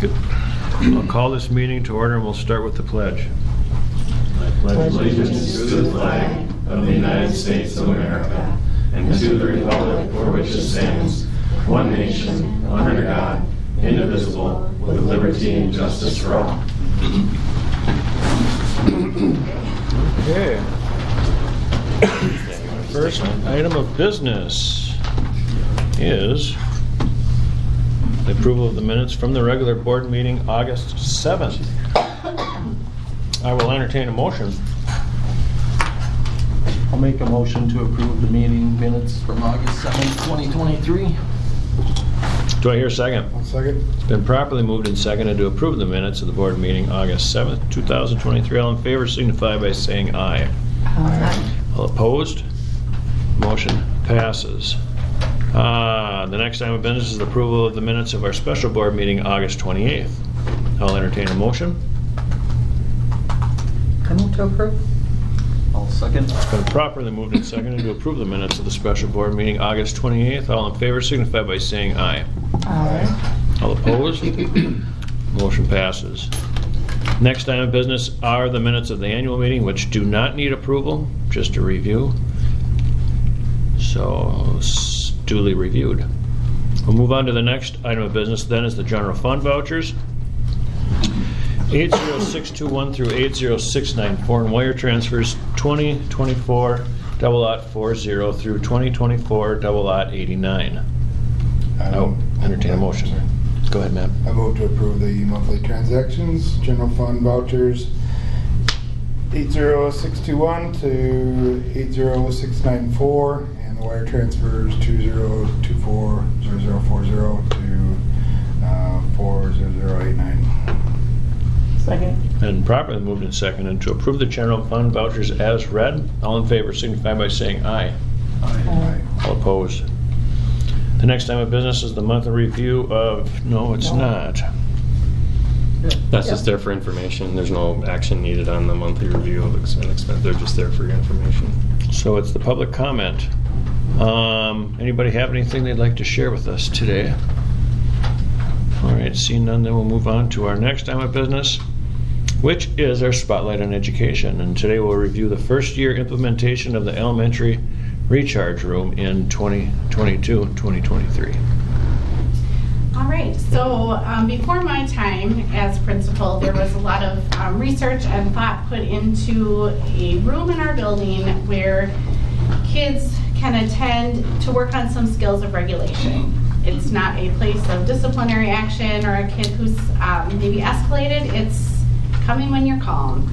Good. I'll call this meeting to order and we'll start with the pledge. I pledge allegiance to the flag of the United States of America and to the republic for which it stands, one nation, under God, indivisible, with liberty and justice for all. Okay. First item of business is the approval of the minutes from the regular board meeting August 7th. I will entertain a motion. I'll make a motion to approve the meeting minutes from August 7th, 2023. Do I hear a second? One second. It's been properly moved and seconded to approve the minutes of the board meeting August 7th, 2023. All in favor signify by saying aye. Aye. All opposed? Motion passes. The next item of business is the approval of the minutes of our special board meeting August 28th. I'll entertain a motion. I move to approve. I'll second. It's been properly moved and seconded to approve the minutes of the special board meeting August 28th. All in favor signify by saying aye. Aye. All opposed? Motion passes. Next item of business are the minutes of the annual meeting, which do not need approval, just a review. So, duly reviewed. We'll move on to the next item of business, then is the general fund vouchers. 80621 through 80694 and wire transfers 2024 0040 through 2024 0089. I'll entertain a motion. Go ahead, Matt. I move to approve the monthly transactions, general fund vouchers 80621 to 80694, and the wire transfers 2024 0040 to 40089. Second. And properly moved and seconded to approve the general fund vouchers as read. All in favor signify by saying aye. Aye. All opposed. The next item of business is the monthly review of, no, it's not. That's just there for information. There's no action needed on the monthly review of expense. They're just there for your information. So it's the public comment. Anybody have anything they'd like to share with us today? All right, seeing none, then we'll move on to our next item of business, which is our spotlight on education. And today we'll review the first year implementation of the elementary recharge room in 2022-2023. All right, so before my time as principal, there was a lot of research and thought put into a room in our building where kids can attend to work on some skills of regulation. It's not a place of disciplinary action or a kid who's maybe escalated. It's coming when you're calm.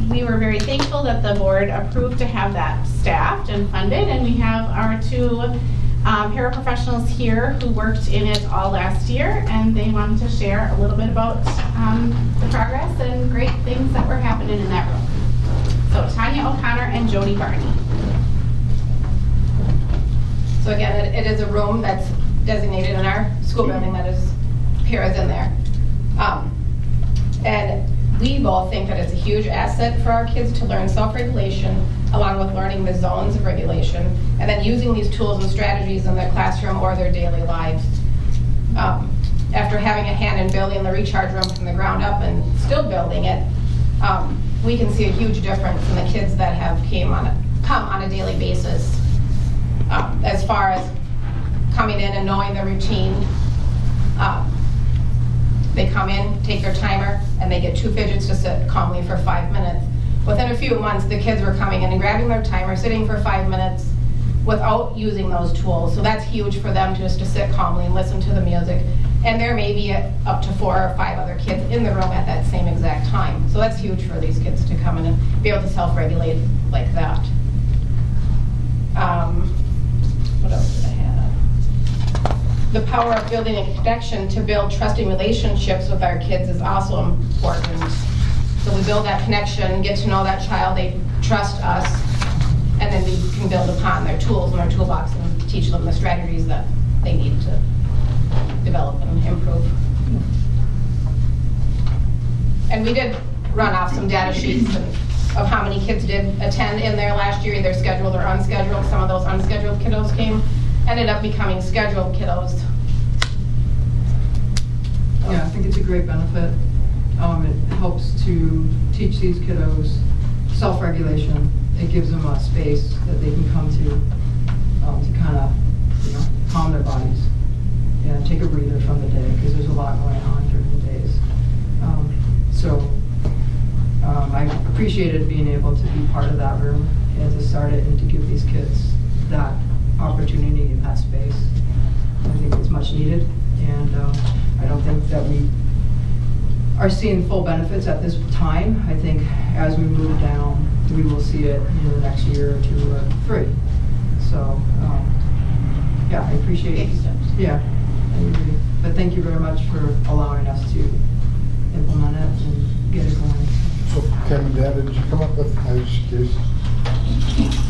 We were very thankful that the board approved to have that staffed and funded, and we have our two paraprofessionals here who worked in it all last year, and they wanted to share a little bit about the progress and great things that were happening in that room. So Tanya O'Connor and Jody Barney. So again, it is a room that's designated in our school building that is paras in there. And we both think that it's a huge asset for our kids to learn self-regulation along with learning the zones of regulation and then using these tools and strategies in their classroom or their daily lives. After having a hand in building the recharge room from the ground up and still building it, we can see a huge difference in the kids that have come on a daily basis. As far as coming in and knowing the routine, they come in, take their timer, and they get 2 fidgets to sit calmly for 5 minutes. Within a few months, the kids were coming in and grabbing their timer, sitting for 5 minutes without using those tools. So that's huge for them just to sit calmly and listen to the music. And there may be up to 4 or 5 other kids in the room at that same exact time. So that's huge for these kids to come in and be able to self-regulate like that. What else did I have? The power of building a connection to build trusting relationships with our kids is also important. So we build that connection, get to know that child, they trust us, and then we can build upon their tools in our toolbox and teach them the strategies that they need to develop and improve. And we did run off some data sheets of how many kids did attend in there last year, either scheduled or unscheduled. Some of those unscheduled kiddos ended up becoming scheduled kiddos. Yeah, I think it's great benefit. It helps to teach these kiddos self-regulation. It gives them a space that they can come to kind of, calm their bodies and take a breather from the day, because there's a lot going on during the days. I appreciated being able to be part of that room and to start it and to give these kids that opportunity and that space. I think it's much needed, and I don't think that we are seeing full benefits at this time. I think as we move down, we will see it in the next year or 2 or 3. So, yeah, I appreciate it. Yeah, I agree. But thank you very much for allowing us to implement it and get it going. So, Kim and Dad, did you come up with, I was just curious.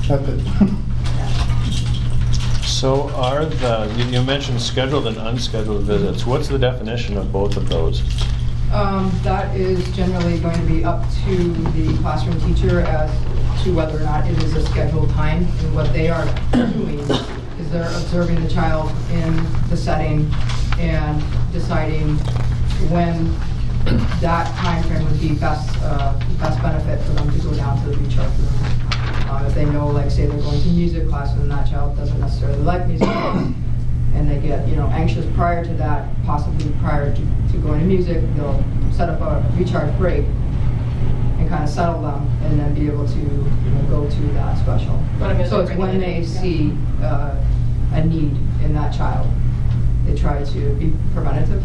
Nothing. So you mentioned scheduled and unscheduled visits. What's the definition of both of those? That is generally going to be up to the classroom teacher as to whether or not it is a scheduled time. And what they are doing is they're observing the child in the setting and deciding when that time frame would be best benefit for them to go down to the recharge room. If they know, like, say they're going to music class and that child doesn't necessarily like music class, and they get, anxious prior to that, possibly prior to going to music, they'll set up a recharge break and kind of settle them, and then be able to go to that special. So it's when they see a need in that child, they try to be preventative.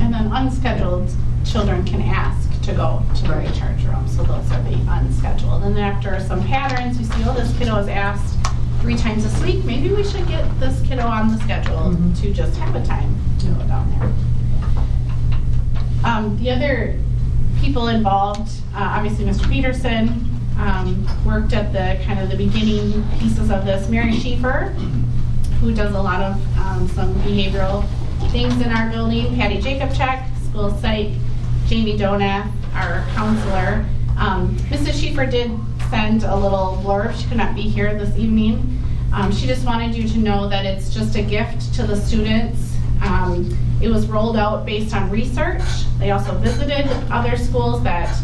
And then unscheduled children can ask to go to the Right. recharge room, so those are the unscheduled. And then after some patterns, you see, this kiddo is asked 3 times this week, maybe we should get this kiddo on the schedule to just have a time to go down there. The other people involved, obviously Mr. Peterson, worked at the beginning pieces of this. Mary Schieffer, who does a lot of some behavioral things in our building. Patty Jacobchek, school psych. Jamie Donath, our counselor. Mrs. Schieffer did send a little blurb. She could not be here this evening. She just wanted you to know that it's just a gift to the students. It was rolled out based on research. They also visited other schools that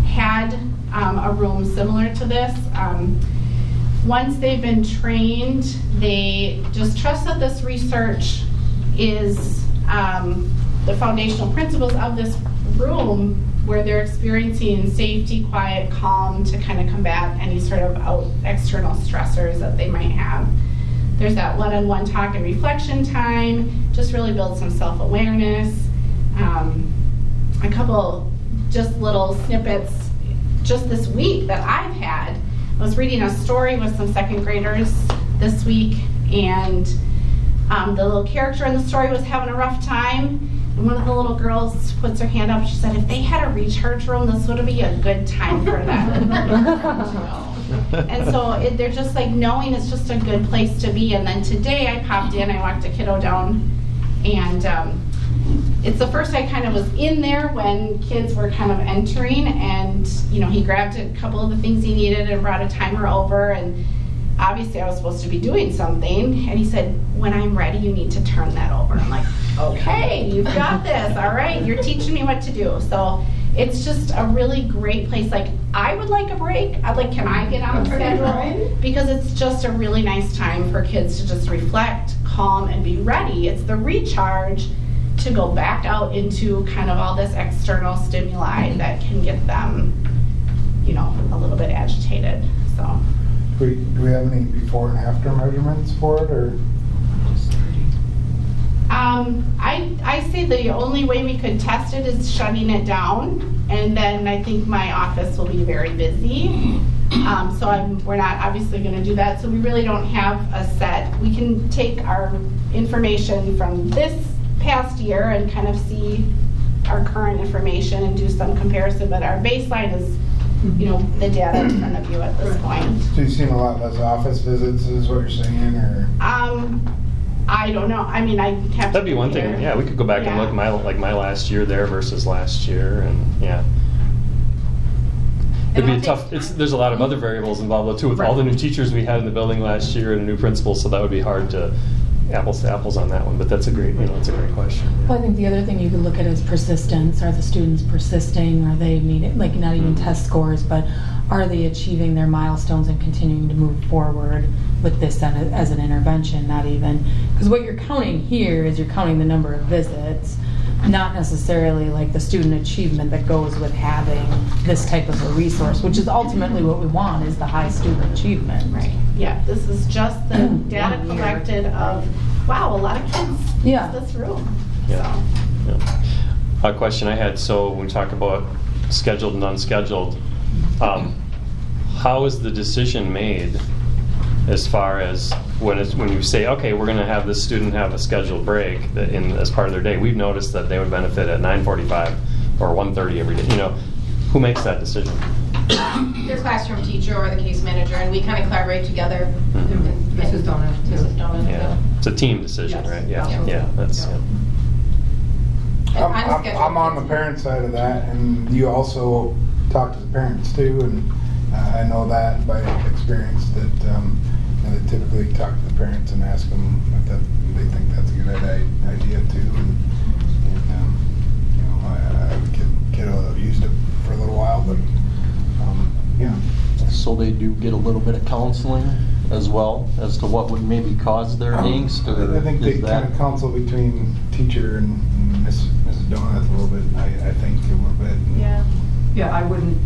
had a room similar to this. Once they've been trained, they just trust that this research is the foundational principles of this room, where they're experiencing safety, quiet, calm to kind of combat any sort of external stressors that they might have. There's that one-on-one talk and reflection time, just really build some self-awareness. A couple just little snippets just this week that I've had. I was reading a story with some second graders this week, and the little character in the story was having a rough time. And one of the little girls puts her hand up. She said, if they had a recharge room, this would be a good time for them. And so they're just like knowing it's just a good place to be. And then today I popped in, I walked a kiddo down, and it's the first I kind of was in there when kids were kind of entering, and he grabbed a couple of the things he needed and brought a timer over, and obviously I was supposed to be doing something, and he said, when I'm ready, you need to turn that over. I'm like, okay, you've got this. All right, you're teaching me what to do. So it's just a really great place. Like, I would like a break. Can I get on the schedule? Because it's just a really nice time for kids to just reflect, calm, and be ready. It's the recharge to go back out into kind of all this external stimuli that can get them, a little bit agitated. So. Do we have any before and after measurements for it, or? I say the only way we could test it is shutting it down, and then I think my office will be very busy. So we're not obviously going to do that. So we really don't have a set. We can take our information from this past year and kind of see our current information and do some comparison, but our baseline is the data in front of you at this point. So you've seen a lot less office visits, is what you're saying, or? I don't know. I mean, I have. That'd be one thing. Yeah, we could go back and look my last year there versus last year, and yeah. It'd be tough. There's a lot of other variables involved though too, with all the new teachers we had in the building last year and a new principal, so that would be hard to apples to apples on that one, but that's a great, it's a great question. Well, I think the other thing you could look at is persistence. Are the students persisting? Are they meeting, like not even test scores, but are they achieving their milestones and continuing to move forward with this as an intervention? Not even, because what you're counting here is you're counting the number of visits, not necessarily like the student achievement that goes with having this type of a resource, which is ultimately what we want, is the high student achievement. Right, yeah, this is just the data 1 year. collected of, wow, a lot of kids Yeah. use this room. Yeah. So, Yeah. A question I had, so when we talk about scheduled and unscheduled, how is the decision made as far as when you say, okay, we're going to have this student have a scheduled break as part of their day? We've noticed that they would benefit at 9:45 or 1:30 every day. Who makes that decision? Their classroom teacher or the case manager, and we kind of collaborate together. Mhm. Mrs. Donut, too. Mrs. Donut, Yeah, it's a team decision, Yes. right? Yeah, Yeah. yeah, that's, Yeah. yeah. And unscheduled I'm on the kids. parent side of that, and you also talk to the parents too, and I know that by experience that they typically talk to the parents and ask them if they think that's a good idea too. And I have a kiddo that used it for a little while, but yeah. So they do get a little bit of counseling as well as to what would maybe cause their angst, or I think they is kind that? of counsel between teacher and Mrs. Donut a little bit. I think a little bit. yeah. Yeah, I wouldn't,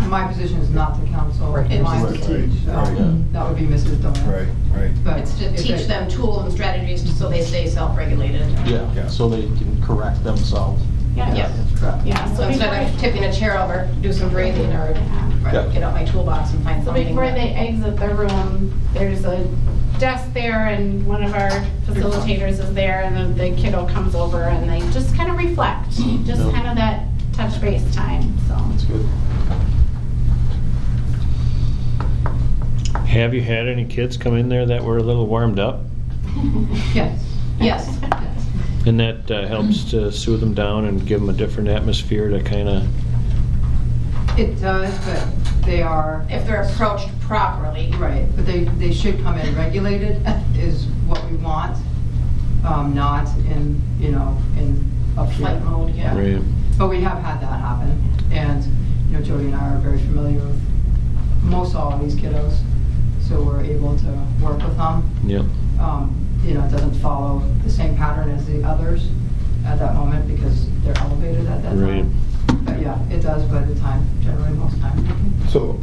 my position is not to counsel. Right. Mine is to Right, teach. right. That would be Mrs. Donut. Right. But It's to if teach they- them tools and strategies so they stay self-regulated. Yeah. Yeah, so they can correct themselves. Yeah. Yeah. Correct. Yeah, So so instead before, of tipping a chair over, do some breathing or Yeah. get out my toolbox and find so something. before they exit the room, there's a desk there and one of our facilitators is there and then the kiddo comes over and they just kind of reflect, just Yeah. kind of that touch base time, so. That's good. Have you had any kids come in there that were a little warmed up? Yes. Yes. And that helps to soothe them down and give them a different atmosphere to kind of, It does, but they are. If they're approached properly. Right, but they should come in regulated is what we want, not in, in up here. Flight mode, yeah. right? But we have had that happen, and, Jody and I are very familiar with most all of these kiddos, so we're able to work with them. Yep. It doesn't follow the same pattern as the others at that moment because they're elevated at that Right. time. But yeah, it does by the time, generally most times. So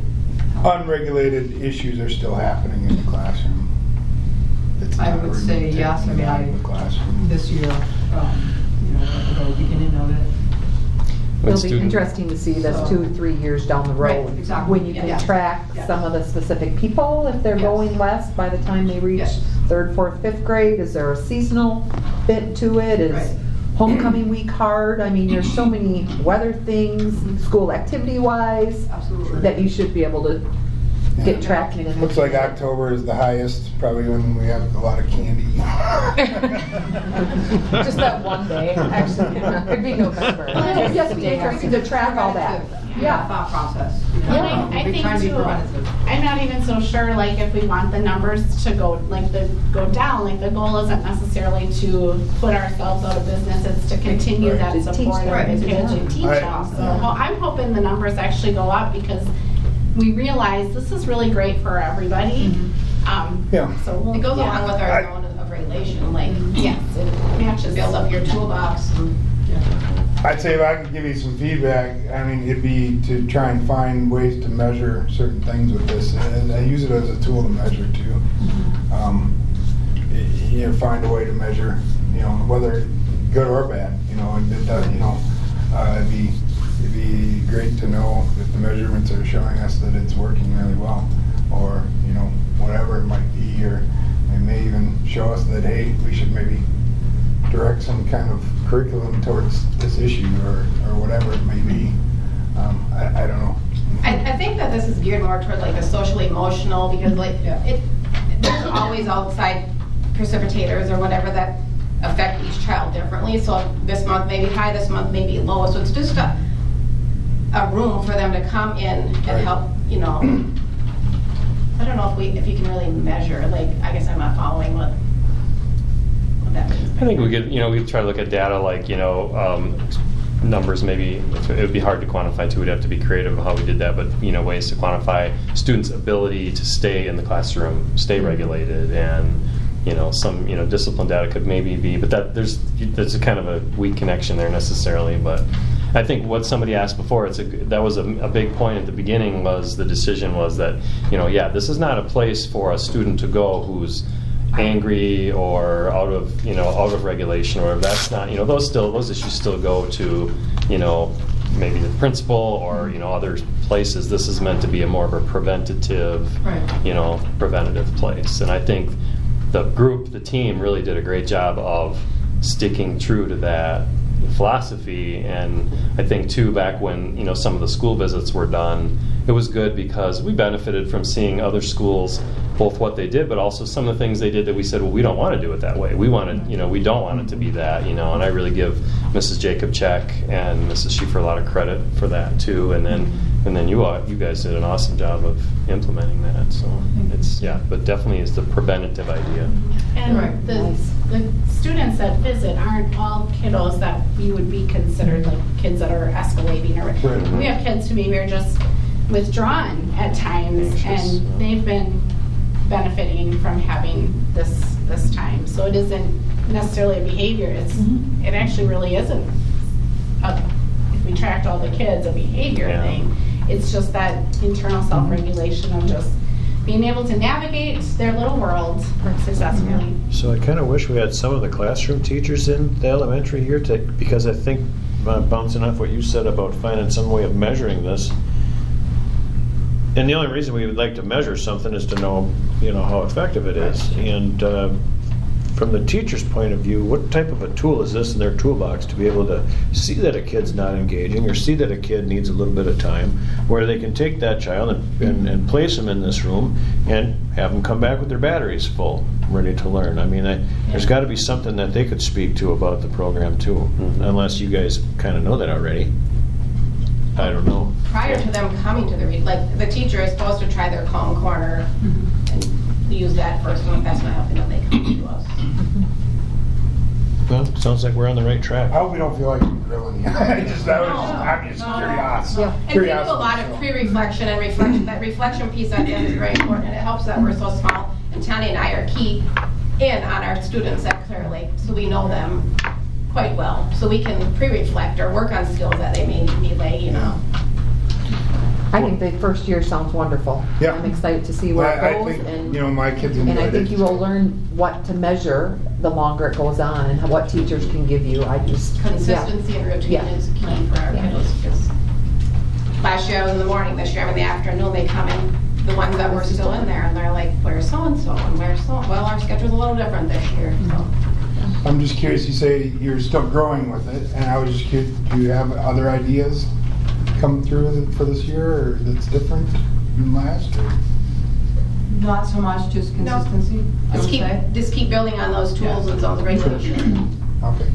unregulated issues are still happening in the classroom. It's I not would say taking yes. I them mean, out of the classroom. This year, at the very beginning of it. When It'll be student- interesting to see this 2-3 years down the road. Right, exactly. When you can Yeah. track Yes. some of the specific people, if they're Yes. going west by the time they reach Yes. 3rd, 4th, 5th grade. Is there a seasonal bit to it? Is Right. homecoming week hard? I mean, there's so many weather things, school activity wise, Absolutely. that you should be able to get Yeah. tracking. And Looks like October is the highest, probably when we have a lot of candy. Just that one day, actually, it'd be November. It'd just be interesting to track all that. Yeah, thought process. And I We're think trying to be too, preventative. I'm not even so sure, like, if we want the numbers to go, go down, like, the goal isn't necessarily to put ourselves out of business, it's to continue Right. that To teach support them. of the kids and teach Right. them. So I'm hoping the numbers actually go up because we realize this is really great for everybody. Yeah. So we'll. It goes yeah. along with our zone of regulation, like, Yes, it matches. build up your toolbox. And I'd say if I could give you some feedback, I mean, it'd be to try and find ways to measure certain things with this. And I use it as a tool to measure too. Find a way to measure, whether good or bad, and it does, it'd be great to know if the measurements are showing us that it's working really well, or, whatever it might be, or it may even show us that, hey, we should maybe direct some kind of curriculum towards this issue or whatever it may be. I don't know. I think that this is geared more toward like the socially emotional because there's always outside precipitators or whatever that affect each child differently. So this month may be high, this month may be low. So it's just a room for them to come in and Right. help, I don't know if you can really measure, like, I guess I'm not following what. what that means. I think we could, we try to look at data like, numbers maybe. It would be hard to quantify too. We'd have to be creative of how we did that, but, ways to quantify students' ability to stay in the classroom, stay regulated, and, some, discipline data could maybe be, but there's a kind of a weak connection there necessarily, but I think what somebody asked before, that was a big point at the beginning, was the decision was that, this is not a place for a student to go who's angry or out of regulation, or that's not, those issues still go to, maybe the principal or, other places. This is meant to be a more of a preventative, preventative place. And I think the team really did a great job of sticking true to that philosophy. And I think too, back when some of the school visits were done, it was good because we benefited from seeing other schools, both what they did, but also some of the things they did that we said, well, we don't want to do it that way. We want to, we don't want it to be that, and I really give Mrs. Jacobchek and Mrs. Schiefer a lot of credit for that too. And then you guys did an awesome job of implementing that. So but definitely it's the preventative idea. And the students that visit aren't all kiddos that we would be considered like kids that are escalating, or we have kids who maybe are just withdrawn at times, and they've been benefiting from having this time. So it isn't necessarily a behavior. It actually really isn't. If we tracked all the kids, a behavior thing. It's just that internal self-regulation of just being able to navigate their little world successfully. So I kind of wish we had some of the classroom teachers in the elementary here because I think, bouncing off what you said about finding some way of measuring this, and the only reason we would like to measure something is to know, how effective it is. And from the teacher's point of view, what type of a tool is this in their toolbox to be able to see that a kid's not engaging, or see that a kid needs a little bit of time, where they can take that child and place them in this room and have them come back with their batteries full, ready to learn. I mean, there's got to be something that they could speak to about the program too, unless you guys kind of know that already. I don't know. Prior to them coming to the the teacher is supposed to try their calm corner and use that first, and if that's not helping them, they come to us. Well, sounds like we're on the right track. I hope we don't feel like grilling you. I'm just curious. And we do a lot of pre-reflection and reflection. That reflection piece I think is very important, and it helps that we're so small. And Tanya and I are key in on our students at Clear Lake, so we know them quite well. So we can pre-reflect or work on skills that they may need later, I think the first year sounds wonderful. Yeah. I'm excited to see where it goes. I think, my kids enjoyed it. And I think you will learn what to measure the longer it goes on, and what teachers can give you. Consistency and routine is key for our kiddos. Because last year I was in the morning, this year I'm in the afternoon. They come in, the ones that were still in there, and they're like, where's so-and-so and where's so-and-so? Well, our schedule's a little different this year. So. I'm just curious, you say you're still growing with it, and I was just curious, do you have other ideas come through for this year, or that's different than last? Or? Not so much, just consistency. Just keep building on those tools and zones of regulation. Okay.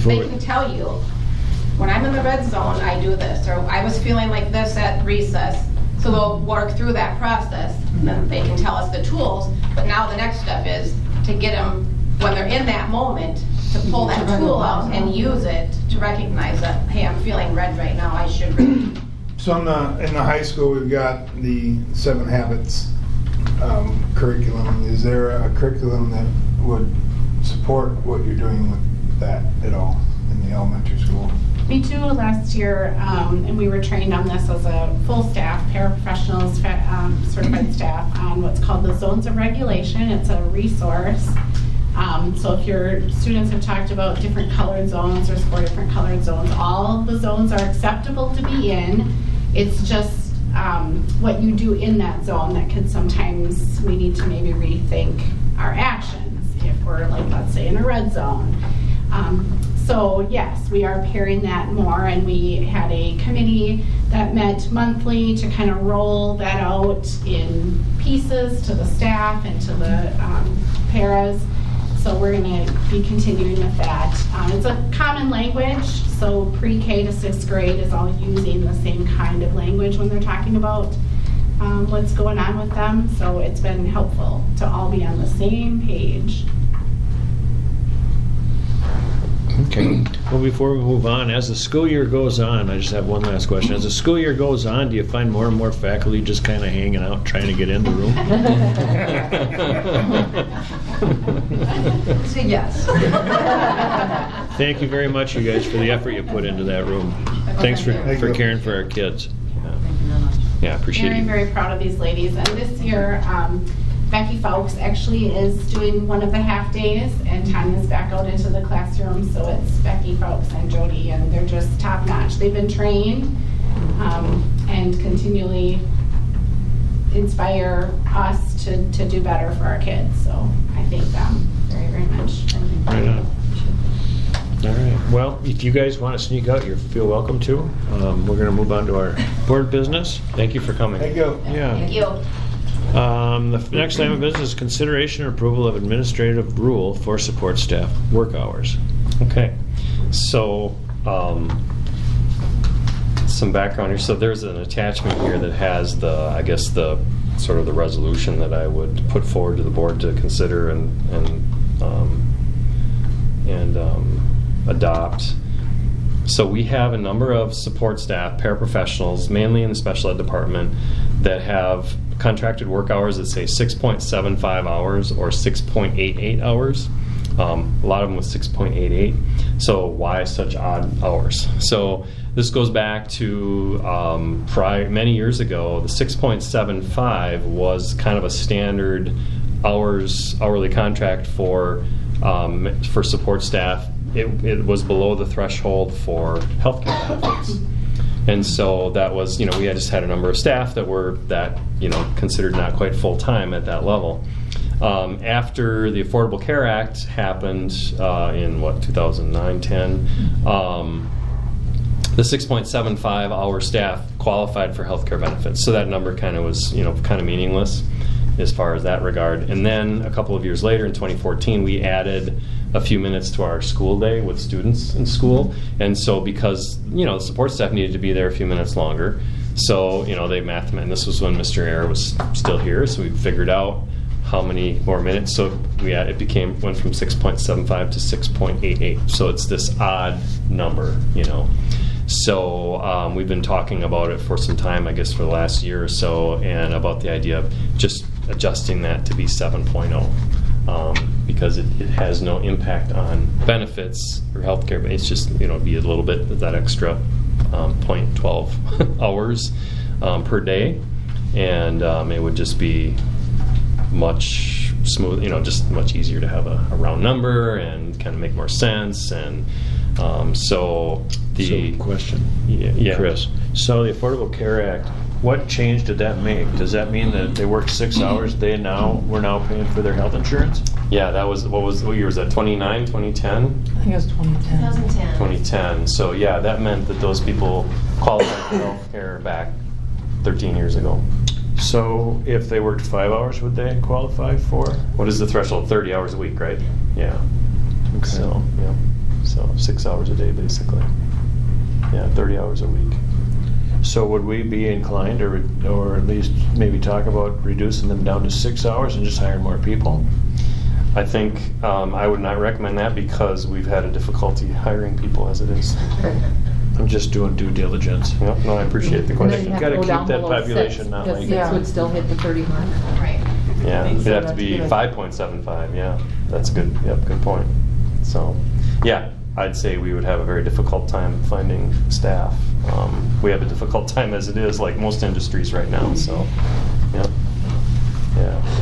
They can tell you, when I'm in the red zone, I do this, or I was feeling like this at recess. So they'll work through that process, and then they can tell us the tools. But now the next step is to get them, when they're in that moment, to pull that tool out and use it to recognize that, hey, I'm feeling red right now, I should really. So in the high school, we've got the 7 Habits curriculum. Is there a curriculum that would support what you're doing with that at all in the elementary school? Me too, last year, and we were trained on this as a full staff, paraprofessionals, certified staff, on what's called the Zones of Regulation. It's a resource. So if your students have talked about different colored zones, there's 4 different colored zones. All the zones are acceptable to be in. It's just what you do in that zone that can sometimes we need to maybe rethink our actions if we're, like, let's say in a red zone. So yes, we are pairing that more, and we had a committee that met monthly to kind of roll that out in pieces to the staff and to the paras. So we're going to be continuing with that. It's a common language, so pre-K to 6th grade is all using the same kind of language when they're talking about what's going on with them. So it's been helpful to all be on the same page. Okay. Well, before we move on, as the school year goes on, I just have one last question. As the school year goes on, do you find more and more faculty just kind of hanging out, trying to get in the room? So yes. Thank you very much, you guys, for the effort you put into that room. Thanks for caring for our kids. Thank you very much. Yeah, appreciate Very, it. very proud of these ladies. And this year, Becky Fowkes actually is doing one of the half days, and Tanya's back out into the classroom. So it's Becky Fowkes and Jody, and they're just top notch. They've been trained and continually inspire us to do better for our kids. So I thank them very, very much. Right on. All right. Well, if you guys want to sneak out, you feel welcome to. We're going to move on to our board business. Thank you for coming. Thank you. Yeah. Thank you. The next item of business is consideration or approval of administrative rule for support staff work hours. Okay, so some background here. So there's an attachment here that has I guess the sort of the resolution that I would put forward to the board to consider and adopt. So we have a number of support staff, paraprofessionals, mainly in the special ed department, that have contracted work hours that say 6.75 hours or 6.88 hours. A lot of them with 6.88. So why such odd hours? So this goes back to many years ago. The 6.75 was kind of a standard hourly contract for support staff. It was below the threshold for healthcare benefits. And so that was, we just had a number of staff that were considered not quite full-time at that level. After the Affordable Care Act happened in 2009-10, the 6.75 hour staff qualified for healthcare benefits. So that number kind of was, kind of meaningless as far as that regard. And then a couple of years later, in 2014, we added a few minutes to our school day with students in school. And so because, the support staff needed to be there a few minutes longer, so, they and this was when Mr. Ayer was still here, so we figured out how many more minutes. So it went from 6.75 to 6.88. So it's this odd number, So we've been talking about it for some time, I guess for the last year or so, and about the idea of just adjusting that to be 7.0. Because it has no impact on benefits or healthcare, but it's just, be a little bit that extra 0.12 hours per day, and it would just be much smooth, just much easier to have a round number and kind of make more sense. And so question, yeah. Chris. So the Affordable Care Act, what change did that make? Does that mean that they worked 6 hours? We're now paying for their health insurance? Yeah, that was, what year was that, 2009, 2010? I think it was 2010. 2010. So yeah, that meant that those people qualified for health care back 13 years ago. So if they worked 5 hours, would they qualify for? What is the threshold? 30 hours a week, right? Yeah. Okay. So, yeah. So 6 hours a day, basically. Yeah, 30 hours a week. So would we be inclined, or at least maybe talk about reducing them down to 6 hours and just hiring more people? I think I would not recommend that because we've had a difficulty hiring people as it is. I'm just doing due diligence. Yep, no, I appreciate the And then question. you have Gotta to go keep down that below population 6, not because like- 6 would still hit the 30 mark. Right. Yeah, it'd So have to that's be good. 5.75. Yeah, that's good. Yep, good point. So, yeah, I'd say we would have a very difficult time finding staff. We have a difficult time as it is, like most industries right now. So, yeah.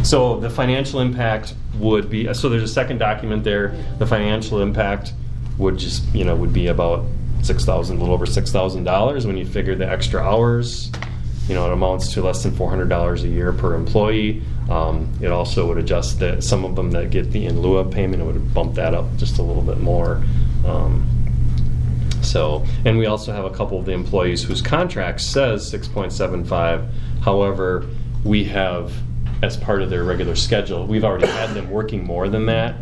So the financial impact would be, so there's a second document there. The financial impact would just, would be about a little over $6,000 when you figure the extra hours. It amounts to less than $400 a year per employee. It also would adjust that some of them that get the in lieu of payment, it would bump that up just a little bit more. And we also have a couple of the employees whose contract says 6.75. However, we have, as part of their regular schedule, we've already had them working more than that,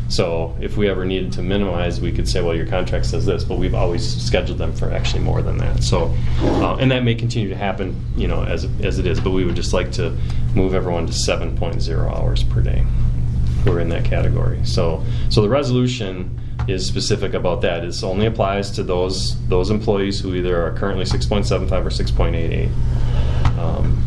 So if we ever needed to minimize, we could say, well, your contract says this, but we've always scheduled them for actually more than that. So, and that may continue to happen, as it is, but we would just like to move everyone to 7.0 hours per day. We're in that category. So the resolution is specific about that. It only applies to those employees who either are currently 6.75 or 6.88.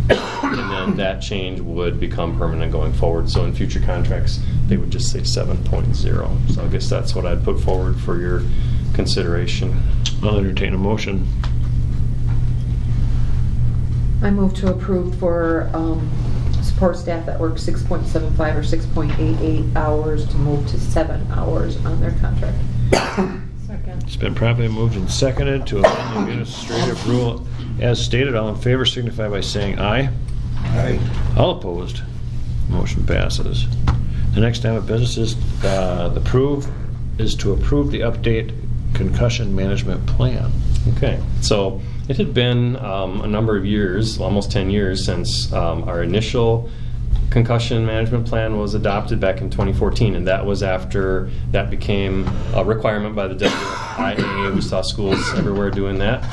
And then that change would become permanent going forward. So in future contracts, they would just say 7.0. So I guess that's what I'd put forward for your consideration. I'll entertain a motion. I move to approve for support staff that work 6.75 or 6.88 hours to move to 7 hours on their contract. Second. It's been properly moved and seconded to amend the administrative rule as stated. All in favor signify by saying aye. Aye. All opposed? Motion passes. The next item of business is to approve the update concussion management plan. Okay, so it had been a number of years, almost 10 years, since our initial concussion management plan was adopted back in 2014, and that was after that became a requirement by the WIA. We saw schools everywhere doing that.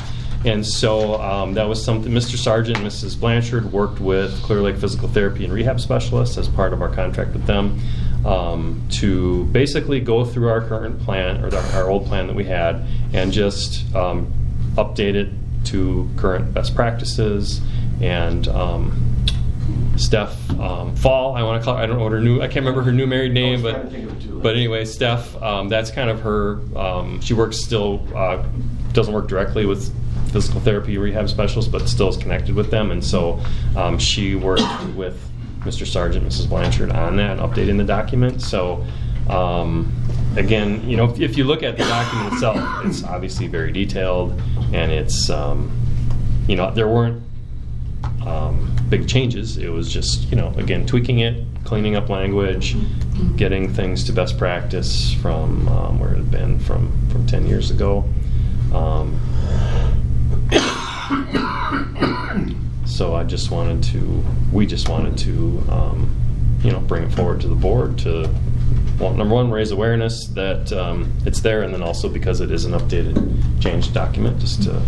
And so that was something Mr. Sargent and Mrs. Blanchard worked with Clear Lake Physical Therapy and Rehab Specialists as part of our contract with them to basically go through our current plan, or our old plan that we had, and just update it to current best practices. And Steph Fall, I want to call her, I don't know what her new, I can't remember her new married name, but anyway, Steph, that's kind of her, she works still, doesn't work directly with physical therapy rehab specialists, but still is connected with them. And so she worked with Mr. Sargent, Mrs. Blanchard on that and updating the document. So again, if you look at the document itself, it's obviously very detailed, and it's, there weren't big changes. It was just, again, tweaking it, cleaning up language, getting things to best practice from where it had been from 10 years ago. So we just wanted to bring it forward to the board to, well, number one, raise awareness that it's there, and then also because it is an updated, changed document, just to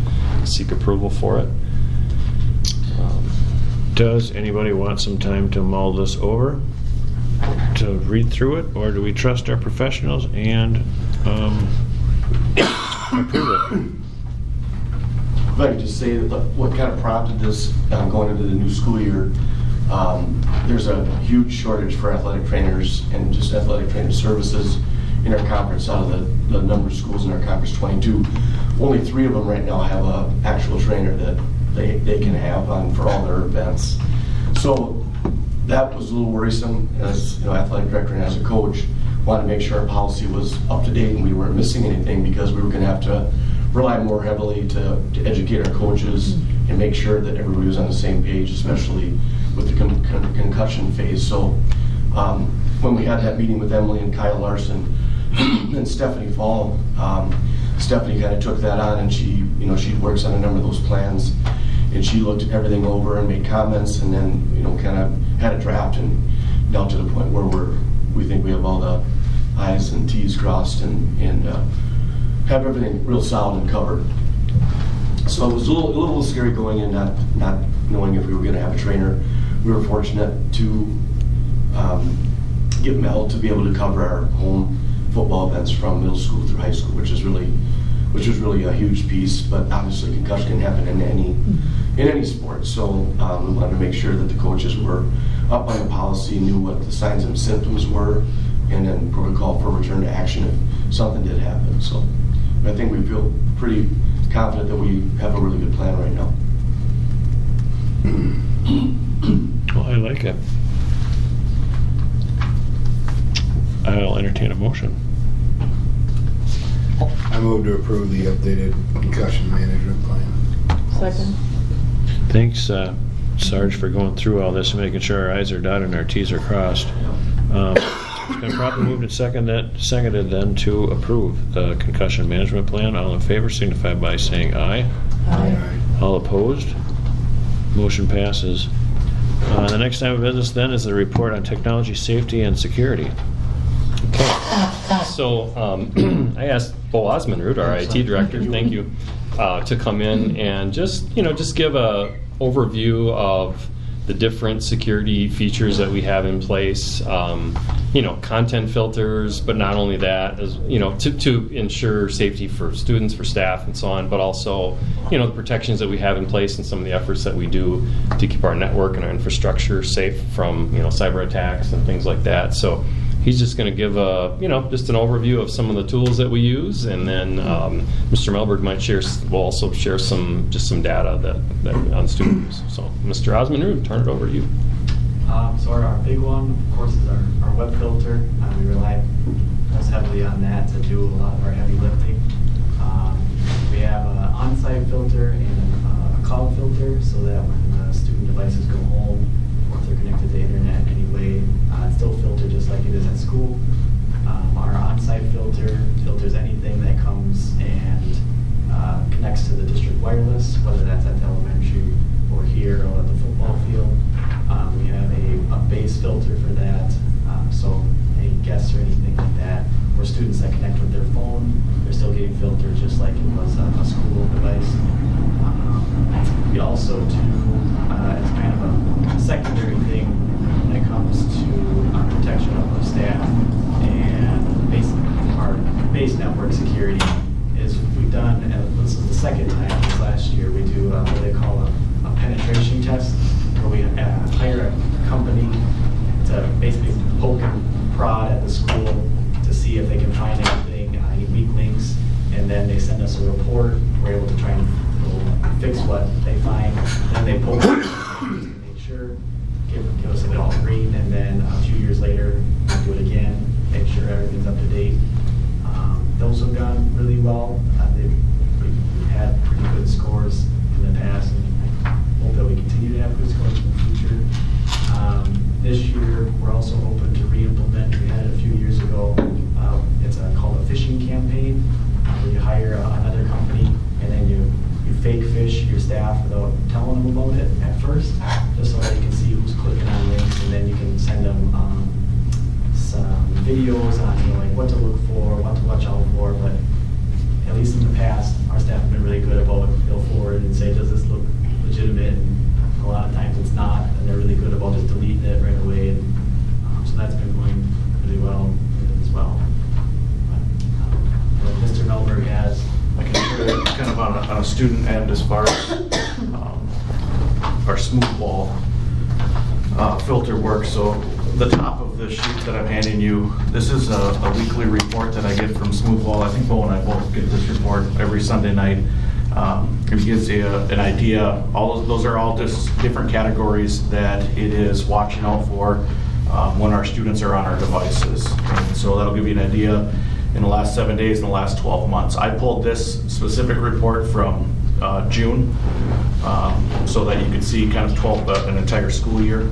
seek approval for it. Does anybody want some time to mull this over, to read through it, or do we trust our professionals and approve it? If I could just say that what kind of prompted this going into the new school year, there's a huge shortage for athletic trainers and just athletic trainer services in our conference. Out of the number of schools in our conference, 22, only 3 of them right now have an actual trainer that they can have on for all their events. So that was a little worrisome as athletic director and as a coach. Wanted to make sure our policy was up to date and we weren't missing anything, because we were going to have to rely more heavily to educate our coaches and make sure that everybody was on the same page, especially with the concussion phase. So when we had that meeting with Emily and Kyle Larson and Stephanie Fall, Stephanie kind of took that on, and she works on a number of those plans, and she looked everything over and made comments, and then kind of had a draft, and now to the point where we think we have all the I's and T's crossed and have everything real solid and covered. So it was a little scary going in, not knowing if we were going to have a trainer. We were fortunate to get Mel to be able to cover our home football events from middle school through high school, which was really a huge piece. But obviously concussion can happen in any sport. So we wanted to make sure that the coaches were up on the policy, knew what the signs and symptoms were, and then protocol for return to action if something did happen. So I think we feel pretty confident that we have a really good plan right now. Well, I like it. I'll entertain a motion. I move to approve the updated concussion management plan. Second. Thanks, Sarge, for going through all this and making sure our I's are dotted and our T's are crossed. It's been properly moved and seconded then to approve the concussion management plan. All in favor signify by saying aye. Aye. All opposed? Motion passes. The next item of business then is the report on technology safety and security. Okay. So I asked Bo Osmanrud, our IT director, thank you, to come in and just give a overview of the different security features that we have in place. content filters, but not only that, as to ensure safety for students, for staff, and so on, but also the protections that we have in place and some of the efforts that we do to keep our network and our infrastructure safe from cyber attacks and things like that. So he's just going to give just an overview of some of the tools that we use, and then Mr. Melberg will also share some data that on student use. So Mr. Osmond, turn it over to you. So our big one, of course, is our web filter. We rely most heavily on that to do a lot of our heavy lifting. We have an on-site filter and a cloud filter, so that when the student devices go home, or if they're connected to the internet anyway, it's still filtered just like it is at school. Our on-site filter filters anything that comes and connects to the district wireless, whether that's at the elementary or here or at the football field. We have a base filter for that, so any guests or anything like that, or students that connect with their phone, they're still getting filtered just like it was a school device. We also do, as kind of a secondary thing when it comes to protection of the staff and our base network security, is we've done, and this is the second time this last year, we do what they call a penetration test, where we hire a company to basically poke and prod at the school to see if they can find anything, any weak links, and then they send us a report. We're able to try and fix what they find. Then they poke it just to make sure, give us it all green, and then a few years later, we do it again, make sure everything's up to date. Those have gone really well. We've had pretty good scores in the past, and I hope that we continue to have good scores in the future. This year, we're also open to re-implement. We had it a few years ago. It's called a phishing campaign, where you hire another company, and then you fake fish your staff without telling them about it at first, just so that you can see who's clicking on links, and then you can send them some videos on like what to look for, what to watch out for. But at least in the past, our staff have been really good about go forward and say, does this look legitimate? And a lot of times it's not, and they're really good about just deleting it right away. And so that's been going really well as well. But, Mr. Melberg has. I can share kind of on a student end as far as our smooth wall filter works. So the top of the sheet that I'm handing you, this is a weekly report that I get from Smooth Wall. I think Bo and I both get this report every Sunday night. It gives you an idea. All of those are all just different categories that it is watching out for when our students are on our devices. And so that'll give you an idea in the last 7 days and the last 12 months. I pulled this specific report from June, so that you can see kind of an entire school year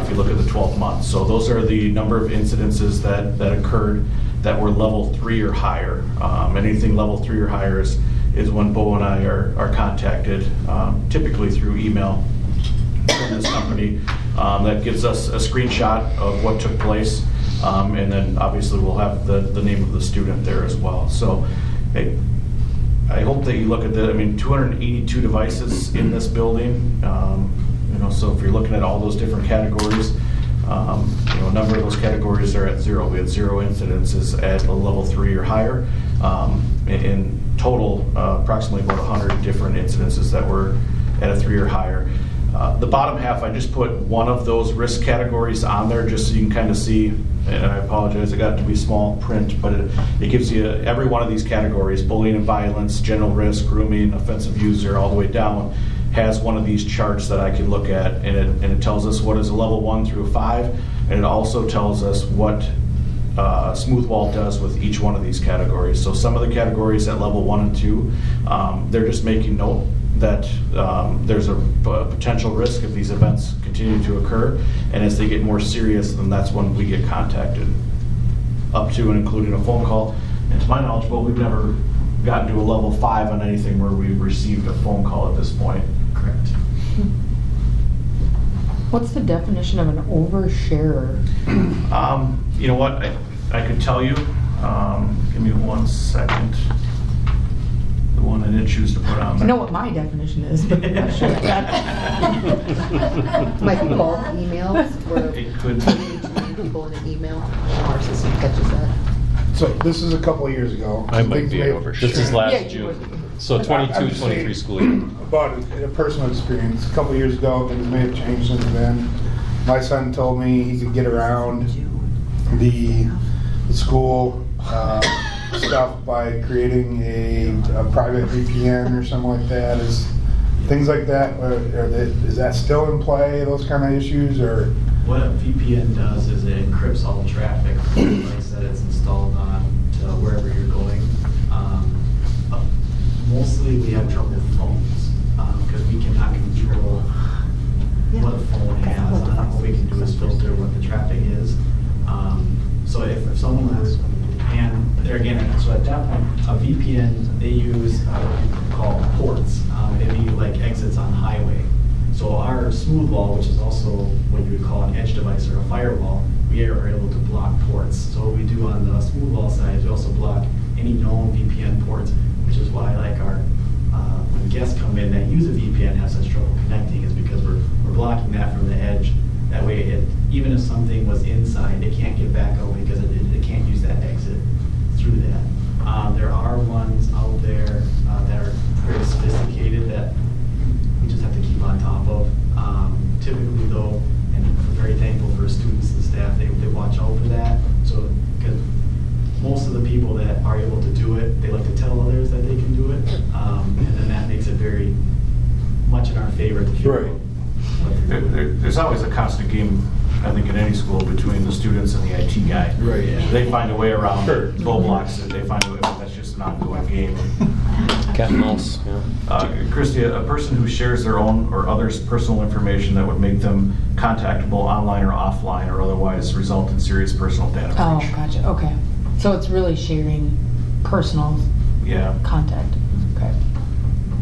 if you look at the 12 months. So those are the number of incidences that occurred that were level 3 or higher. Anything level 3 or higher is when Bo and I are contacted, typically through email from this company. That gives us a screenshot of what took place, and then obviously we'll have the name of the student there as well. So I hope that you look at 282 devices in this building. So if you're looking at all those different categories, a number of those categories are at 0. We had 0 incidences at a level 3 or higher. In total, approximately about 100 different incidences that were at a 3 or higher. The bottom half, I just put one of those risk categories on there just so you can kind of see, and I apologize, it got to be small print, but it gives you every one of these categories: bullying and violence, general risk, grooming, offensive user, all the way down, has one of these charts that I can look at, and it tells us what is a level 1 through 5, and it also tells us what Smooth Wall does with each one of these categories. So some of the categories at level 1 and 2, they're just making note that there's a potential risk if these events continue to occur, and as they get more serious, then that's when we get contacted, up to and including a phone call. And to my knowledge, well, we've never gotten to a level 5 on anything where we've received a phone call at this point. Correct. What's the definition of an oversharer? You know what, I could tell you. Give me 1 second. The one I didn't choose to put on I there. know what my definition is, but I'm not sure that. Might be bulk emails. It could be. people in an email. Our system catches that. So this is a couple of years ago. I might Things be may- over. This is Yeah, last you June. would. So I'm 22, just 23 saying school year. About a personal experience. A couple of years ago, things may have changed since then. My son told me he could get around the school stuff by creating a private VPN or something like that. Things like that, is that still in play, those kind of issues, or? What a VPN does is it encrypts all traffic from the device that it's installed on to wherever you're going. Mostly we have trouble with phones because we cannot control what a phone has. All we can do is filter what the traffic is. So if someone has, and there again, so at that point, a VPN, they use what we call ports. Maybe like exits on highway. So our smooth wall, which is also what you would call an edge device or a firewall, we are able to block ports. So what we do on the smooth wall side is we also block any known VPN ports, which is why like our when guests come in that use a VPN have such trouble connecting, is because we're blocking that from the edge. That way, even if something was inside, it can't get back out because it can't use that exit through that. There are ones out there that are very sophisticated that we just have to keep on top of. Typically though, and we're very thankful for students and staff, they watch out for that. So, because most of the people that are able to do it, they like to tell others that they can do it. And then that makes it very much in our favor to figure Right. out what they're doing. There's always a constant game, I think, in any school between the students and the IT guy. Right. They find a way around Sure. blocks, and they find a way, but that's just an ongoing game. Cat and mouse, yeah. Christy, a person who shares their own or others' personal information that would make them contactable online or offline or otherwise result in serious personal data Oh, breach. gotcha, okay. So it's really sharing personal Yeah. contact, okay.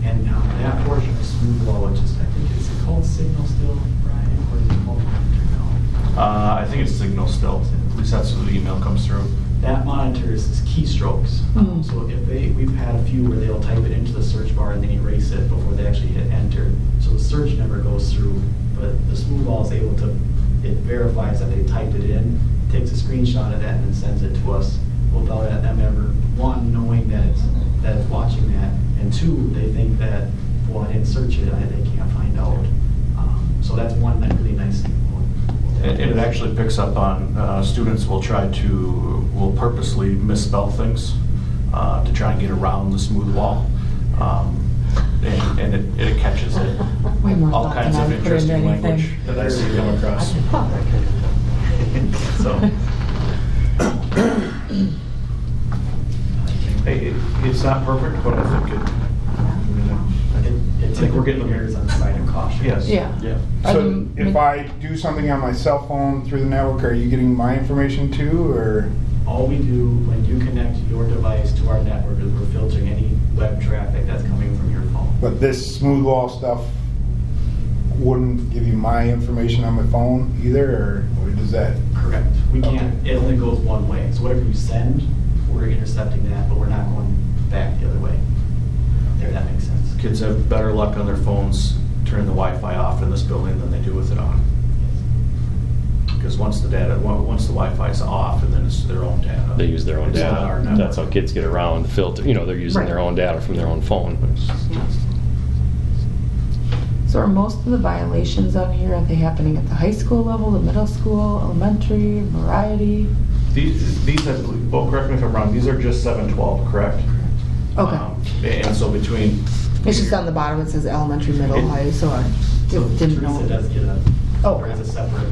And that portion of smooth wall, which is, I think, is it called Signal still, Brian, or is it called Monitor now? I think it's Signal still. At least that's what the email comes through. That monitors keystrokes. Mhm. So if we've had a few where they'll type it into the search bar and then erase it before they actually hit enter. So the search never goes through, but the smooth wall is able to, it verifies that they typed it in, takes a screenshot of that and then sends it to us without them ever, one, knowing that it's watching that, and two, they think that, well, I didn't search it, they can't find out. So that's one really nice thing. And it actually picks up on students will purposely misspell things to try and get around the smooth wall. And it catches it. Way more All thought kinds than of I would put into interesting language anything. that I see come across. So, hey, it's not perfect, but I think It's like we're getting errors on the side of caution. yes. Yeah. I So mean, if I do something on my cell phone through the network, are you getting my information too, or? All we do when you connect your device to our network is we're filtering any web traffic that's coming from your phone. But this smooth wall stuff wouldn't give you my information on my phone either, or does that? Correct. We can't, it only goes one way. So whatever you send, we're intercepting that, but we're not going back the other way. If that makes sense. Kids have better luck on their phones turning the Wi-Fi off in this building than they do with it on. Because once the Wi-Fi is off, and then it's their own data. They use their own It's not our data. network. That's how kids get around the filter. They're using their Right. own data from their own phone. So are most of the violations on here, are they happening at the high school level, the middle school, elementary, variety? These I believe, well, correct me if I'm wrong, these are just 712, correct? Okay. And so between. It's just on the bottom, it says elementary, middle, high, so I So didn't know. Teresa does get a, Oh. or as a separate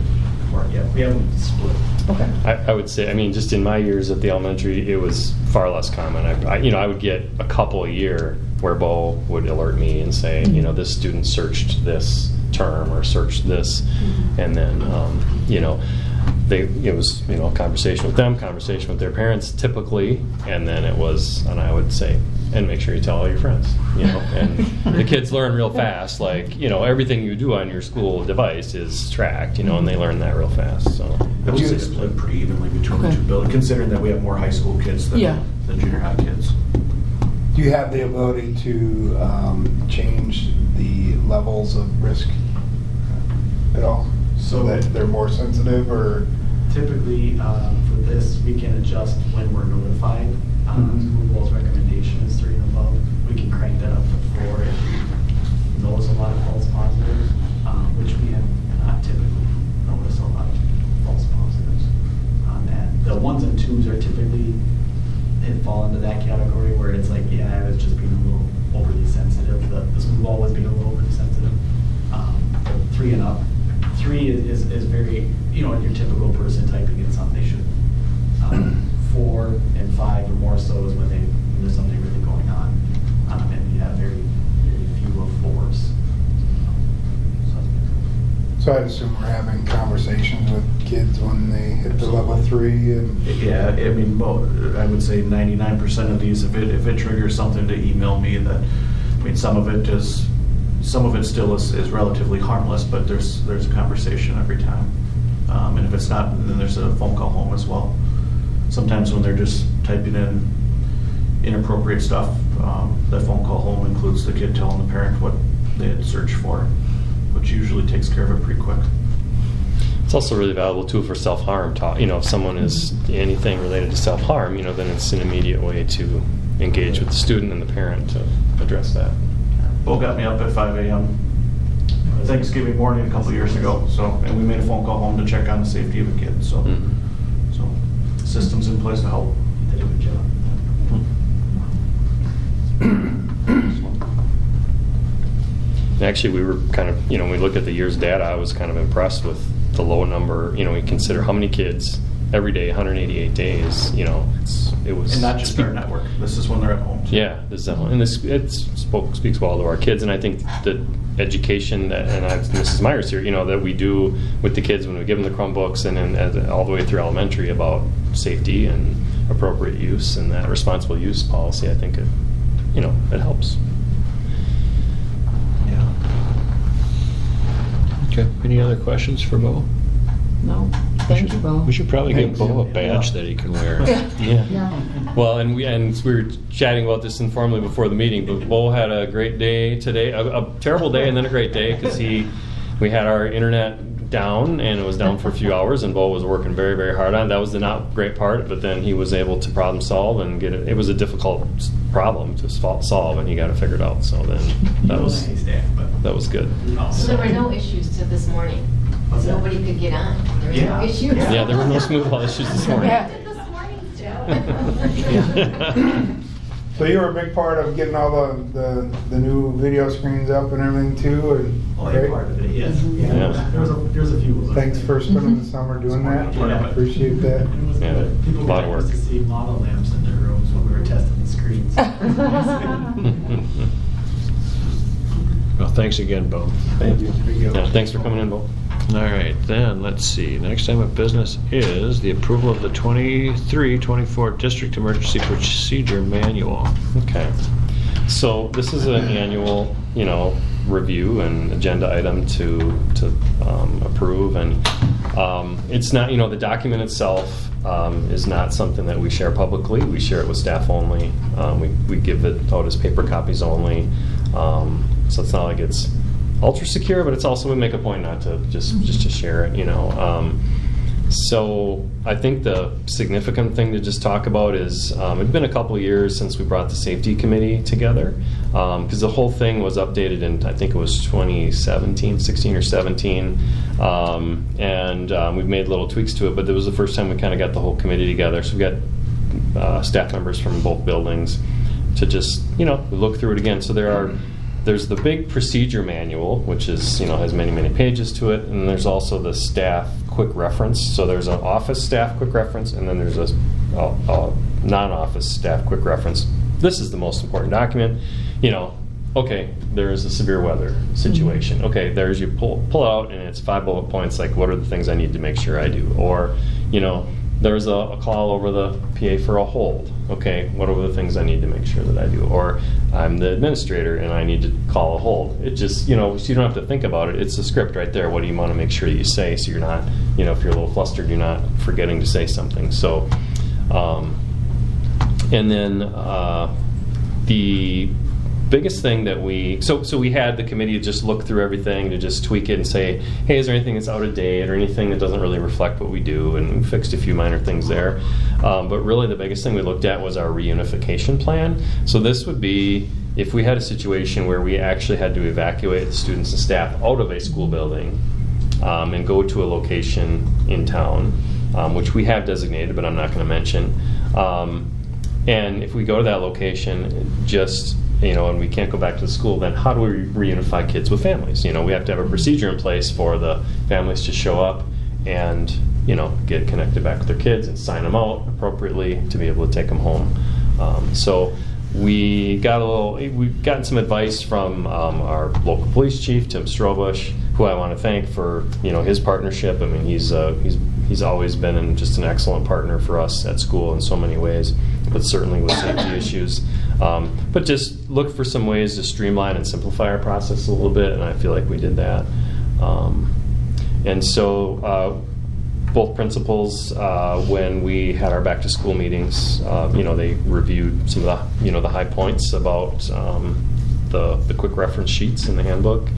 report. Yeah, we have them split. Okay. I would say, just in my years at the elementary, it was far less common. I would get a couple a year where Bo would alert me and say, this student searched this term or searched this, and then, it was, a conversation with them, conversation with their parents typically, and then it was, and I would say, and make sure you tell all your friends, and the kids learn real fast, everything you do on your school device is tracked, and they learn that real fast, so. It was split pretty evenly between the Okay. two buildings, considering that we have more high school kids than Yeah. junior high kids. Do you have the ability to change the levels of risk at all? So that they're more sensitive, or Typically, for this, we can adjust when we're notified. School Board's recommendation is 3 and above. We can crank that up to 4 if we notice a lot of false positives, which we have not typically noticed a lot of false positives on that. The 1s and 2s are typically, they fall into that category where it's like, yeah, I was just being a little overly sensitive. The school ball was being a little overly sensitive. But 3 and up. 3 is very, your typical person typing in something they should. 4 and 5 or more so is when there's something really going on. And we have very, very few of 4s. So I'd assume we're having conversations with kids when they hit the level 3 and. Yeah, I mean, I would say 99% of these, if it triggers something to email me, that, I mean, some of it still is relatively harmless, but there's a conversation every time. And if it's not, then there's a phone call home as well. Sometimes when they're just typing in inappropriate stuff, that phone call home includes the kid telling the parent what they had searched for, which usually takes care of it pretty quick. It's also really valuable too for self-harm talk. If someone is anything related to self-harm, then it's an immediate way to engage with the student and the parent to address that. Bo got me up at 5 a.m. Thanksgiving morning a couple years ago, and we made a phone call home to check on the safety of the kid. So systems in place to help. Did a good job. Actually, we were kind of, when we look at the year's data, I was kind of impressed with the low number. We consider how many kids every day, 188 days. It was. And not just our network. This is when they're at home. Yeah, this speaks well to our kids, and I think the education Mrs. Myers here, that we do with the kids when we give them the Chromebooks, and then all the way through elementary about safety and appropriate use and that responsible use policy. I think it helps. Yeah. Okay. Any other questions for Bo? No, thank you, Bo. We should probably give Bo a badge that he can wear. Yeah. Well, and we were chatting about this informally before the meeting, but Bo had a great day today, a terrible day and then a great day, because we had our internet down, and it was down for a few hours, and Bo was working very, very hard on it. That was the not great part, but then he was able to problem solve and get it. It was a difficult problem to solve, and he got it figured out. So then that was good. So there were no issues to this morning? Nobody could get on? There was no issues? Yeah, there were no smooth ball issues this morning. So you were a big part of getting all the new video screens up and everything too, and Part of it, yes. Yeah. There was a few of them. Thanks for spending the summer doing that. Yeah. Appreciate that. It was good. People a lot of got used work. to see model lamps in their rooms when we were testing the screens. Well, thanks again, Bo. Thank you. Yeah, thanks for coming in, Bo. All right, then, let's see. Next item of business is the approval of the 23-24 District Emergency Procedure Manual. Okay. So this is an annual, review and agenda item to approve, and it's not, the document itself is not something that we share publicly. We share it with staff only. We give it out as paper copies only. So it's not like it's ultra secure, but it's also, we make a point not to just to share it, So I think the significant thing to just talk about is it's been a couple of years since we brought the safety committee together, because the whole thing was updated in, I think it was 2017, 16 or 17, and we've made little tweaks to it, but it was the first time we kind of got the whole committee together. So we've got staff members from both buildings to just, look through it again. So there's the big procedure manual, which is, has many, many pages to it, and there's also the staff quick reference. So there's an office staff quick reference, and then there's a non-office staff quick reference. This is the most important document. Okay, there is a severe weather situation. Okay, there's, you pull out, and it's 5 bullet points, like what are the things I need to make sure I do? Or, there's a call over the PA for a hold. Okay, what are the things I need to make sure that I do? Or I'm the administrator and I need to call a hold. It just, so you don't have to think about it. It's a script right there. What do you want to make sure that you say, so you're not, if you're a little flustered, you're not forgetting to say something. So, and then the biggest thing that we had the committee just look through everything to just tweak it and say, hey, is there anything that's out of date or anything that doesn't really reflect what we do? And we fixed a few minor things there. But really the biggest thing we looked at was our reunification plan. So this would be if we had a situation where we actually had to evacuate the students and staff out of a school building and go to a location in town, which we have designated, but I'm not going to mention. And if we go to that location, just, and we can't go back to the school, then how do we reunify kids with families? We have to have a procedure in place for the families to show up and, get connected back with their kids and sign them out appropriately to be able to take them home. So we've gotten some advice from our local police chief, Tim Strobush, who I want to thank for, his partnership. I mean, he's always been just an excellent partner for us at school in so many ways, but certainly with safety issues. But just look for some ways to streamline and simplify our process a little bit, and I feel like we did that. And so both principals, when we had our back to school meetings, they reviewed some of the high points about the quick reference sheets in the handbook.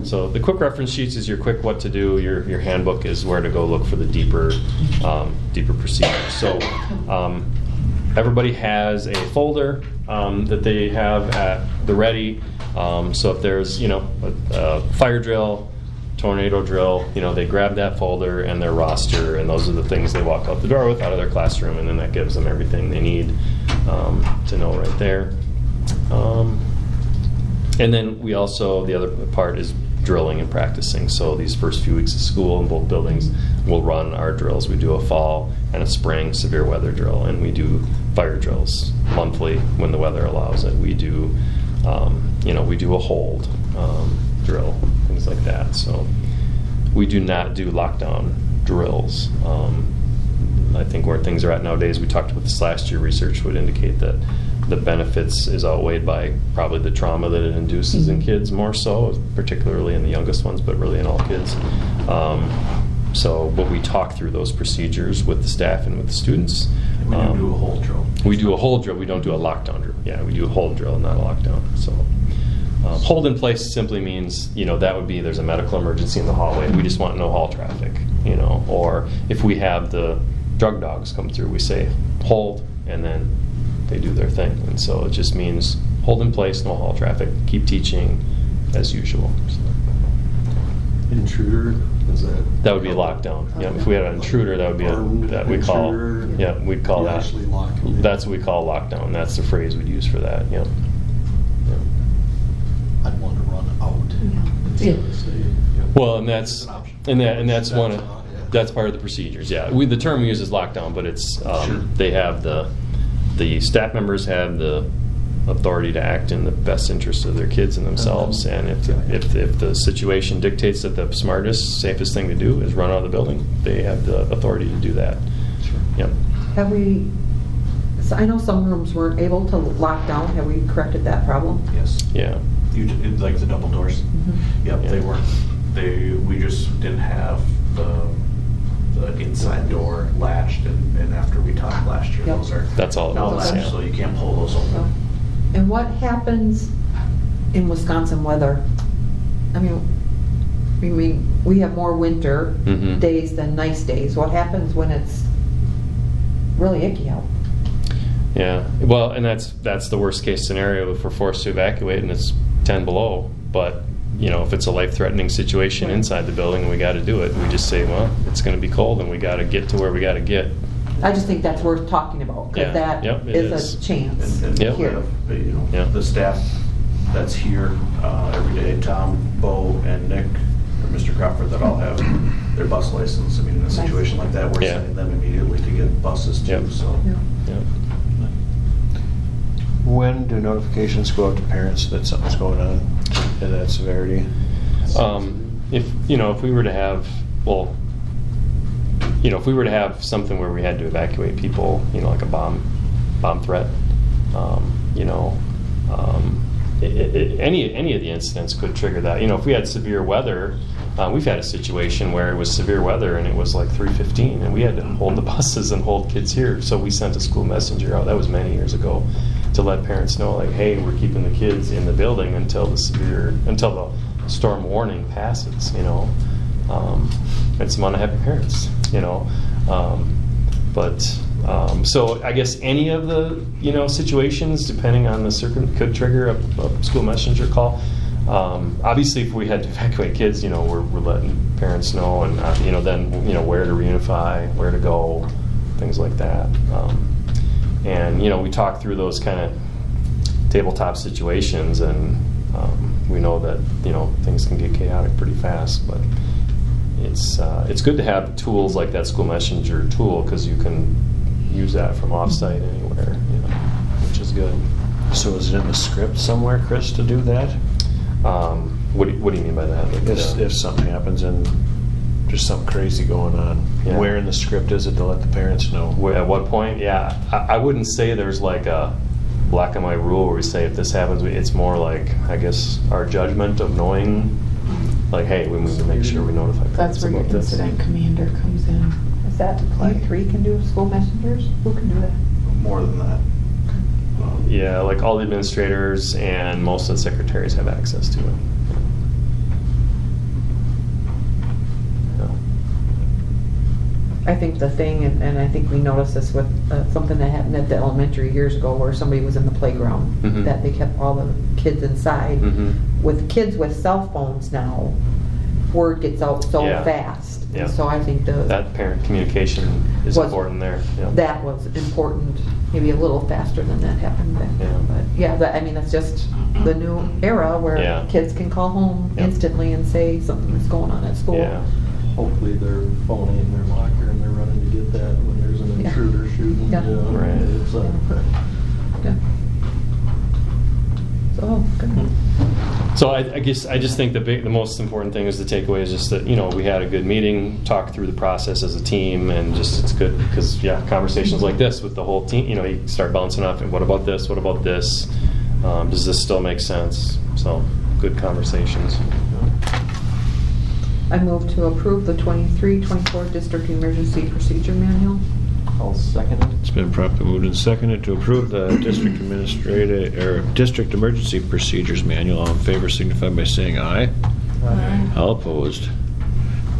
So the quick reference sheets is your quick what to do. Your handbook is where to go look for the deeper procedures. So everybody has a folder that they have at the ready. So if there's a fire drill, tornado drill, they grab that folder and their roster, and those are the things they walk out the door with out of their classroom, and then that gives them everything they need to know right there. And then we also, the other part is drilling and practicing. So these first few weeks of school in both buildings, we'll run our drills. We do a fall and a spring severe weather drill, and we do fire drills monthly when the weather allows it. We do, we do a hold drill, things like that. So we do not do lockdown drills. I think where things are at nowadays, we talked about this last year, research would indicate that the benefits is outweighed by probably the trauma that it induces in kids more so, particularly in the youngest ones, but really in all kids. But we talk through those procedures with the staff and with the students. We do a hold drill. We do a hold drill. We don't do a lockdown drill. Yeah, we do a hold drill, not a lockdown. So hold in place simply means, that would be there's a medical emergency in the hallway. We just want no hall traffic, or if we have the drug dogs come through, we say hold, and then they do their thing. And so it just means hold in place, no hall traffic, keep teaching as usual. So. Intruder, is that would be a lockdown. Yeah, if we had an intruder, that would be we'd call that. That's what we call lockdown. That's the phrase we'd use for that. Yeah. I'd want to run out. Yeah. Well, and that's part of the procedures. Yeah, the term we use is lockdown, but it's they have the staff members have the authority to act in the best interest of their kids and themselves. And if the situation dictates that the smartest, safest thing to do is run out of the building, they have the authority to do that. Sure. Yep. Have we, so I know some rooms weren't able to lock down. Have we corrected that problem? Yes. Yeah. Like the double doors. Yep, Yeah. they weren't. We just didn't have the inside door latched, and after we talked last year, Yep. those are That's all it now was, latched, yeah. so you can't pull those open. And what happens in Wisconsin weather? I mean, we have more winter Mhm. days than nice days. What happens when it's really icky out? Yeah. Well, and that's the worst case scenario if we're forced to evacuate and it's 10 below. But if it's a life-threatening situation inside the building and we got to do it, we just say, well, it's going to be cold and we got to get to where we got to get. I just think that's worth talking about, Yeah. because that Yep, it is is. a chance And Yep. we here. have, Yeah. the staff that's here every day, Tom, Bo, and Nick, or Mr. Crawford, that all have their bus license. I mean, in a situation like that, we're Yeah. sending them immediately to get buses too, Yep. so. Yeah. Yeah. When do notifications go out to parents that something's going on in that severity? If we were to have, if we were to have something where we had to evacuate people, like a bomb threat, any of the incidents could trigger that. If we had severe weather, we've had a situation where it was severe weather and it was like 3:15 and we had to hold the buses and hold kids here. So we sent a school messenger out. That was many years ago, to let parents know, like, hey, we're keeping the kids in the building until the storm warning passes, you know. And some unhappy parents, you know. So I guess any of the, you know, situations, depending on the could trigger a school messenger call. Obviously, if we had to evacuate kids, you know, we're letting parents know, and you know, then, you know, where to reunify, where to go, things like that. And you know, we talk through those kind of tabletop situations, and we know that, you know, things can get chaotic pretty fast, but it's good to have tools like that school messenger tool, because you can use that from offsite anywhere, you know, which is good. So is it in the script somewhere, Chris, to do that? What do you mean by that? Like, If something happens and there's something crazy going on, Yeah. where in the script is it to let the parents know? At what point? Yeah, I wouldn't say there's like a black and white rule where we say if this happens, it's more like, I guess, our judgment of knowing, like, hey, we need to make sure we notify parents That's where your about this. incident commander comes in. Is that, you three can do school messengers? Who can do that? More than that. Yeah, like all the administrators and most of the secretaries have access to it. Yeah. I think the thing, and I think we noticed this with something that happened at the elementary years ago, where somebody was in the playground, Mhm. that they kept all the kids inside. Mhm. With kids with cell phones now, word gets out so Yeah. fast. Yeah. And so I think That parent communication is Was- important there. Yeah. that was important, maybe a little faster than that happened back then. Yeah. But yeah, I mean, that's just the new era where Yeah. kids can call home Yep. instantly and say something that's going on at school. Yeah. Hopefully their phone ain't in their locker and they're running to get that when there's an Yeah. intruder shooting. Yeah. You know, Right. It's, Yeah. So, good. So I guess I just think the most important thing is the takeaway is just that, you know, we had a good meeting, talked through the process as a team, and just it's good because, yeah, conversations like this with the whole team, you know, you start bouncing off, and what about this? What about this? Does this still make sense? So good conversations. I move to approve the 23-24 District Emergency Procedure Manual. I'll second it. It's been properly moved and seconded to approve the District Emergency Procedures Manual. All in favor signify by saying aye. All opposed.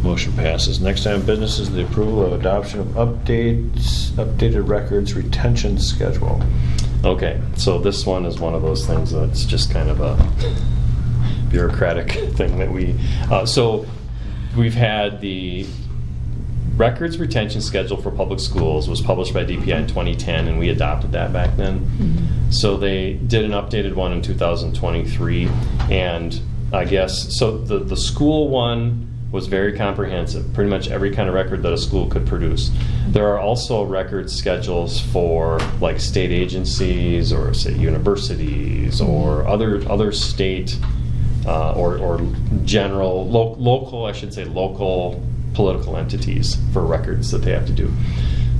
Motion passes. Next item of business is the approval of adoption of updated records retention schedule. Okay, so this one is one of those things that's just kind of a bureaucratic thing that so we've had the records retention schedule for public schools was published by DPI in 2010, and we adopted that back then. Mm-hmm. So they did an updated one in 2023, and I guess, so the school one was very comprehensive, pretty much every kind of record that a school could produce. There are also record schedules for like state agencies or say universities or other state or general, local, I should say local political entities for records that they have to do.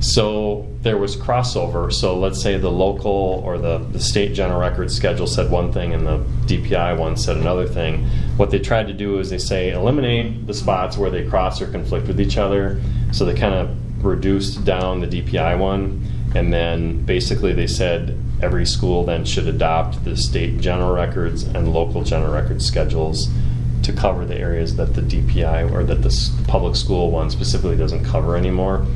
So there was crossover. So let's say the local or the state general records schedule said one thing and the DPI one said another thing. What they tried to do is they say eliminate the spots where they cross or conflict with each other. So they kind of reduced down the DPI one, and then basically they said every school then should adopt the state general records and local general records schedules to cover the areas that the DPI or that the public school one specifically doesn't cover anymore.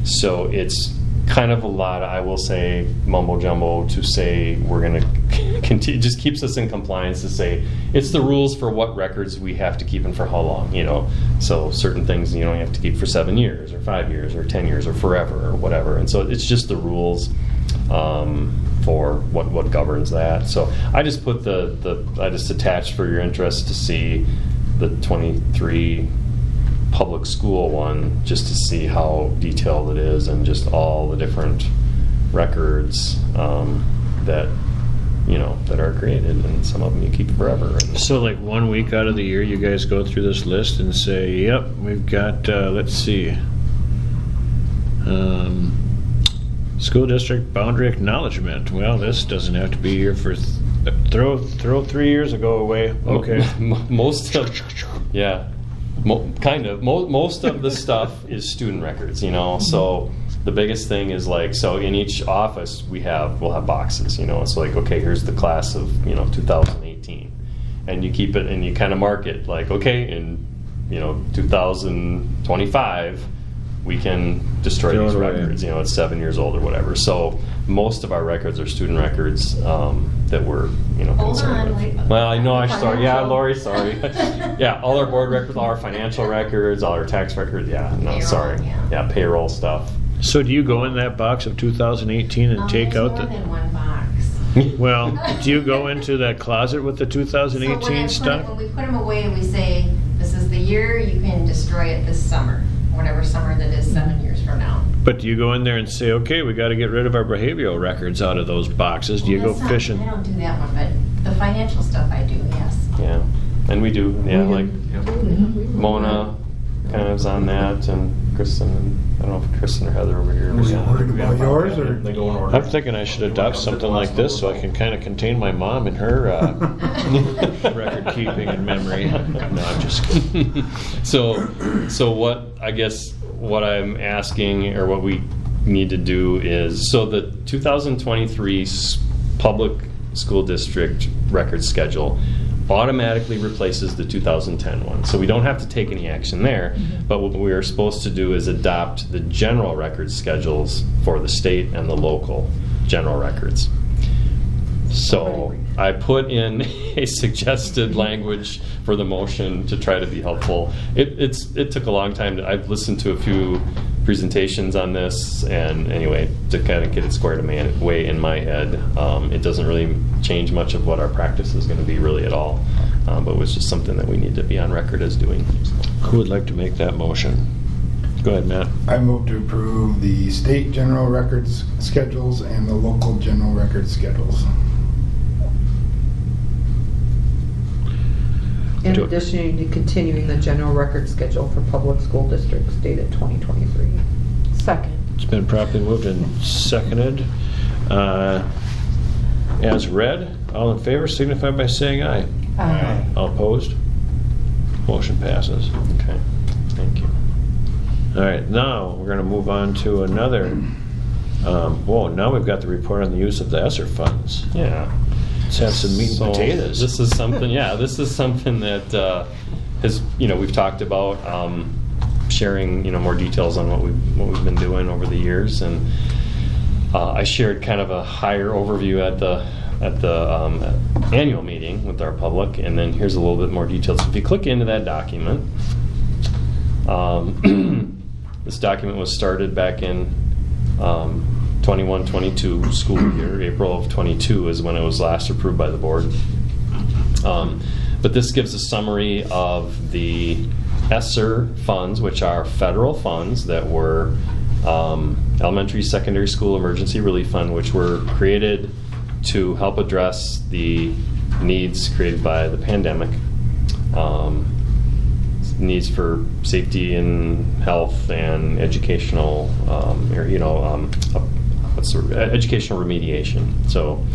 So it's kind of a lot, I will say, mumbo jumbo to say we're going to continue. Just keeps us in compliance to say it's the rules for what records we have to keep and for how long. You know, so certain things you don't have to keep for 7 years or 5 years or 10 years or forever or whatever. And so it's just the rules for what governs that. So I just put I just attached for your interest to see the 23 public school one, just to see how detailed it is and just all the different records that are created, and some of them you keep forever. So like 1 week out of the year, you guys go through this list and say, yep, we've got, let's see, school district boundary acknowledgement. Well, this doesn't have to be here for, throw 3 years ago away. Okay. Most of the stuff is student records, so the biggest thing is like, so in each office we'll have boxes, it's like, okay, here's the class of 2018, and you keep it and you kind of mark it like, okay, in 2025 we can destroy Throw these it away. records, it's 7 years old or whatever. So most of our records are student records that we're concerned with. Well, I know, I'm sorry. Yeah, Lori, sorry. Yeah, all our board records, all our financial records, all our tax records. Yeah, no, Payroll, sorry. yeah. Yeah, payroll stuff. So do you go in that box of 2018 and take There's out more the? than one box. Well, do you go into that closet with the So 2018 stuff? when we put them away, we say, this is the year, you can destroy it this summer, whatever summer that is 7 years from now. But do you go in there and say, okay, we got to get rid of our behavioral records out of those boxes? Do you go That's not- fishing? I don't do that one, but the financial stuff I do, yes. Yeah, and we do. Yeah, like Mona kind of is on that, and Kristen, and I don't know if Kristen or Heather over here. Was you worried about yours, or? They go in order. I'm thinking I should adopt something like this so I can kind of contain my mom and her record keeping and memory. No, I'm just kidding. So what I'm asking, or what we need to do is, so the 2023 public school district record schedule automatically replaces the 2010 one. So we don't have to take any action there, but what we are supposed to do is adopt the general record schedules for the state and the local general records. So I put in a suggested language for the motion to try to be helpful. It took a long time. I've listened to a few presentations on this, and anyway, to kind of get it squared away in my head, it doesn't really change much of what our practice is going to be really at all, but it was just something that we need to be on record as doing. Who would like to make that motion? Go ahead, Matt. I move to approve the state general records schedules and the local general records schedules. In Do it. addition to continuing the general record schedule for public school districts dated 2023. Second. It's been properly moved and seconded. As read, all in favor signify by saying aye. Aye. All opposed? Motion passes. Okay, thank you. All right, now we're going to move on to another. Now we've got the report on the use of the ESSER funds. Yeah. Let's have some meat and So, potatoes. This is something, this is something that has, we've talked about sharing, more details on what we've been doing over the years, and I shared kind of a higher overview at the annual meeting with our public, and then here's a little bit more details. So if you click into that document, this document was started back in 21-22 school year. April of 22 is when it was last approved by the board. But this gives a summary of the ESSER funds, which are federal funds that were Elementary Secondary School Emergency Relief Fund, which were created to help address the needs created by the pandemic. Needs for safety and health and educational, educational remediation. So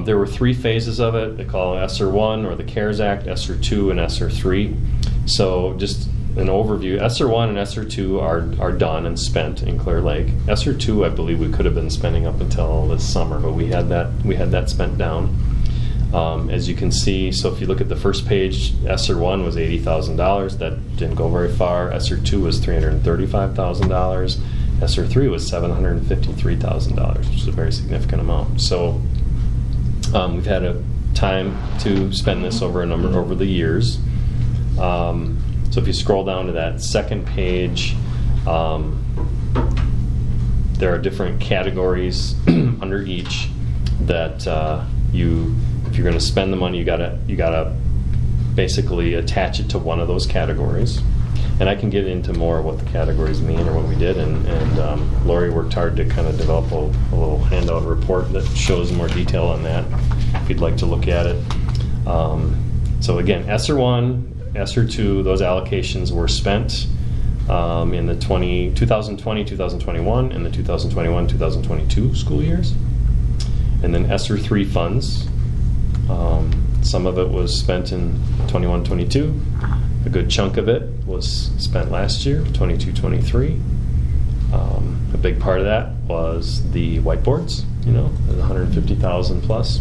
there were three phases of it. They call it ESSER 1, or the CARES Act, ESSER 2, and ESSER 3. So just an overview. ESSER 1 and ESSER 2 are done and spent in Clear Lake. ESSER 2, I believe we could have been spending up until this summer, but we had that spent down. As you can see, so if you look at the first page, ESSER 1 was $80,000. That didn't go very far. ESSER 2 was $335,000. ESSER 3 was $753,000, which is a very significant amount. So we've had a time to spend this over the years. So if you scroll down to that second page, there are different categories under each that if you're going to spend the money, you gotta basically attach it to one of those categories. And I can get into more of what the categories mean or what we did. And Lori worked hard to kind of develop a little handout report that shows more detail on that, if you'd like to look at it. So again, ESSER 1, ESSER 2, those allocations were spent in the 2020-2021 and the 2021-2022 school years. And then ESSER 3 funds. Some of it was spent in 21-22. A good chunk of it was spent last year, 22-23. A big part of that was the whiteboards, the 150,000 plus.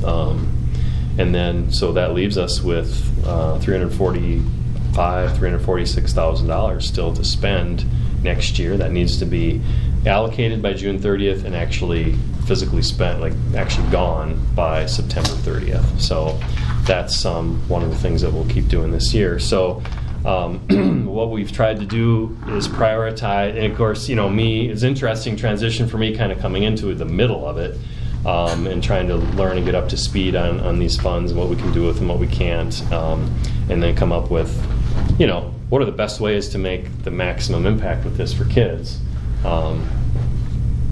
And then, so that leaves us with $346,000 still to spend next year. That needs to be allocated by June 30th and actually physically spent, actually gone by September 30th. So that's one of the things that we'll keep doing this year. So what we've tried to do is prioritize, and of course, it's interesting transition for me kind of coming into the middle of it, and trying to learn and get up to speed on these funds and what we can do with them, what we can't, and then come up with, what are the best ways to make the maximum impact with this for kids.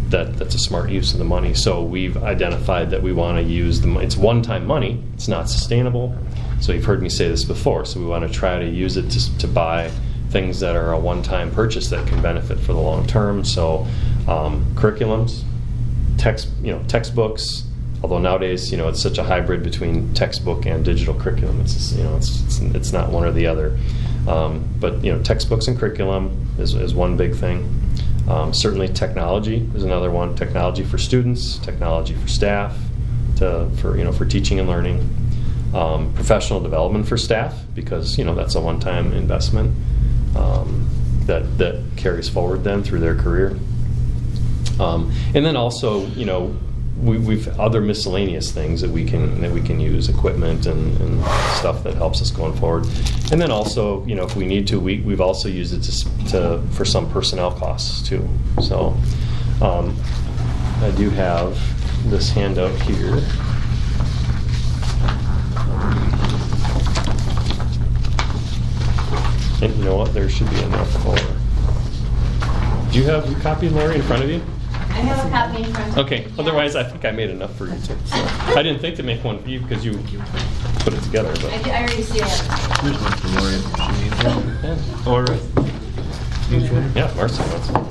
That's a smart use of the money. So we've identified that we want to use it's one-time money. It's not sustainable. So you've heard me say this before. So we want to try to use it to buy things that are a one-time purchase that can benefit for the long term. So curriculums, textbooks. Although nowadays, it's such a hybrid between textbook and digital curriculum. It's not one or the other. But textbooks and curriculum is one big thing. Certainly technology is another one. Technology for students, technology for staff, for teaching and learning. Professional development for staff, because that's a one-time investment that carries forward then through their career. And then also, we've other miscellaneous things that we can use, equipment and stuff that helps us going forward. And then also, if we need to, we've also used it for some personnel costs too. So I do have this handout here. And you know what? There should be enough for. Do you have your copy, Lori, in front of you? I have a copy in front of me. Okay. Yeah. Otherwise, I think I made enough for you too. So I didn't think to make one for you because you put it together. But I already see it. Here's one for Lori if she needs it. Or yeah, Marcy wants one.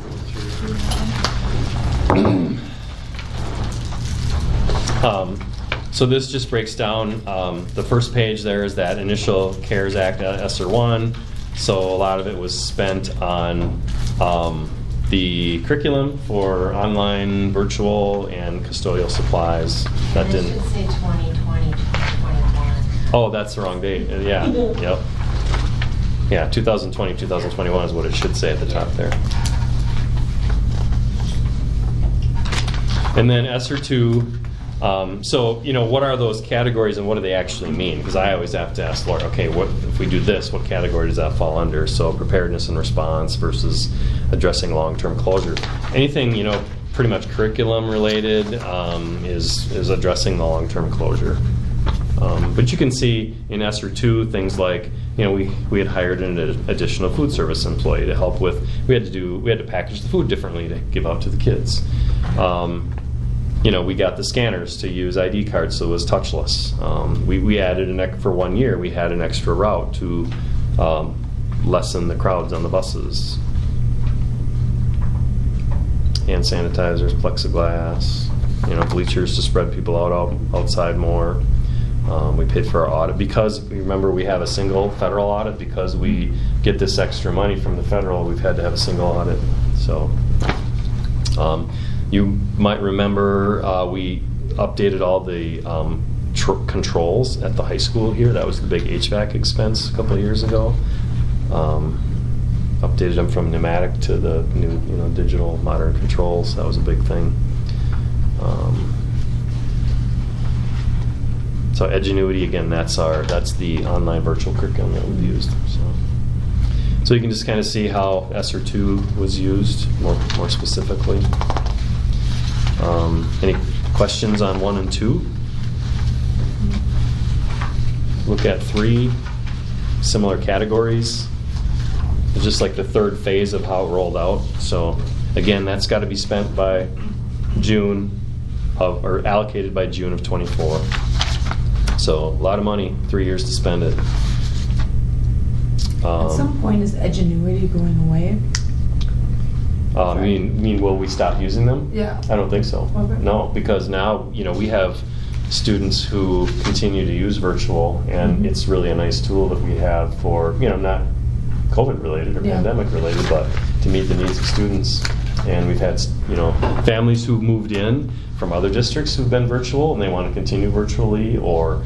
So this just breaks down. The first page there is that initial CARES Act ESSER 1. So a lot of it was spent on the curriculum for online, virtual, and custodial supplies. That didn't. It should say 2020, 2021. Oh, that's the wrong date. Yeah. Yep. Yeah, 2020, 2021 is what it should say at the top there. And then ESSER 2. So, what are those categories and what do they actually mean? Because I always have to ask Laura, okay, what if we do this, what category does that fall under? So preparedness and response versus addressing long-term closure. Anything, pretty much curriculum related is addressing the long-term closure. But you can see in ESSER 2 things like, we had hired an additional food service employee to help with, we had to package the food differently to give out to the kids. We got the scanners to use ID cards, so it was touchless. We added for 1 year, we had an extra route to lessen the crowds on the buses. Hand sanitizers, plexiglass, bleachers to spread people out outside more. We paid for our audit because, remember, we have a single federal audit. Because we get this extra money from the federal, we've had to have a single audit. So you might remember we updated all the controls at the high school here. That was the big HVAC expense a couple of years ago. Updated them from pneumatic to the new, digital modern controls. That was a big thing. So Edgenuity, again, that's the online virtual curriculum that we've used. So you can just kind of see how ESSER 2 was used more specifically. Any questions on 1 and 2? Look at 3 similar categories. It's just like the third phase of how it rolled out. So again, that's got to be spent by June or allocated by June of 24. So a lot of money, 3 years to spend it. At some point, is Edgenuity going away? Will we stop using them? Yeah. I don't think so. Okay. No, because now, we have students who continue to use virtual, and it's really a nice tool that we have for, not COVID related or Yeah. pandemic related, but to meet the needs of students. And we've had, families who moved in from other districts who've been virtual and they want to continue virtually, or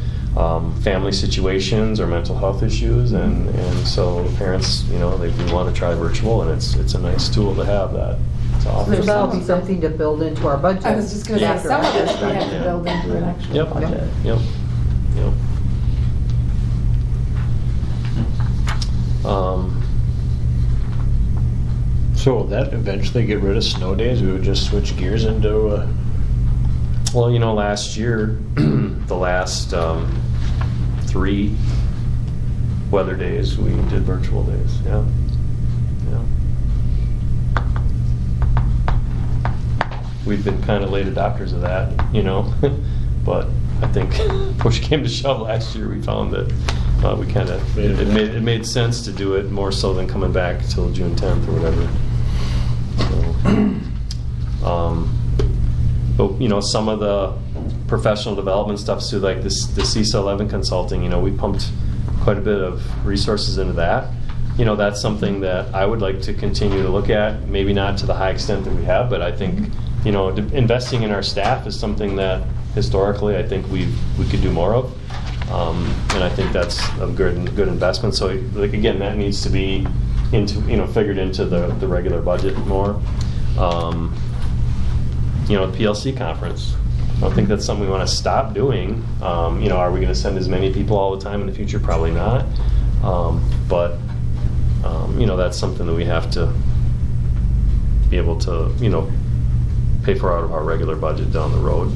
family situations or mental health issues, and so parents, they want to try virtual, and it's a nice tool to have that. So that'll be something to build into our budget. I was just gonna say, after some of this we after. have to build into an actual Yep. budget. Yep. So will that eventually get rid of snow days? We would just switch gears into, Well, last year, the last 3 weather days, we did virtual days. Yeah. We've been kind of late adopters of that, but I think push came to shove last year. We found that we kind of it made sense to do it more so than coming back till June 10th or whatever. But some of the professional development stuff too, like the CISA 11 consulting. We pumped quite a bit of resources into that. That's something that I would like to continue to look at. Maybe not to the high extent that we have, but I think investing in our staff is something that historically I think we could do more of, and I think that's a good investment. So again, that needs to be figured into the regular budget more. The PLC conference. I don't think that's something we want to stop doing. Are we going to send as many people all the time in the future? Probably not. But that's something that we have to be able to pay for out of our regular budget down the road.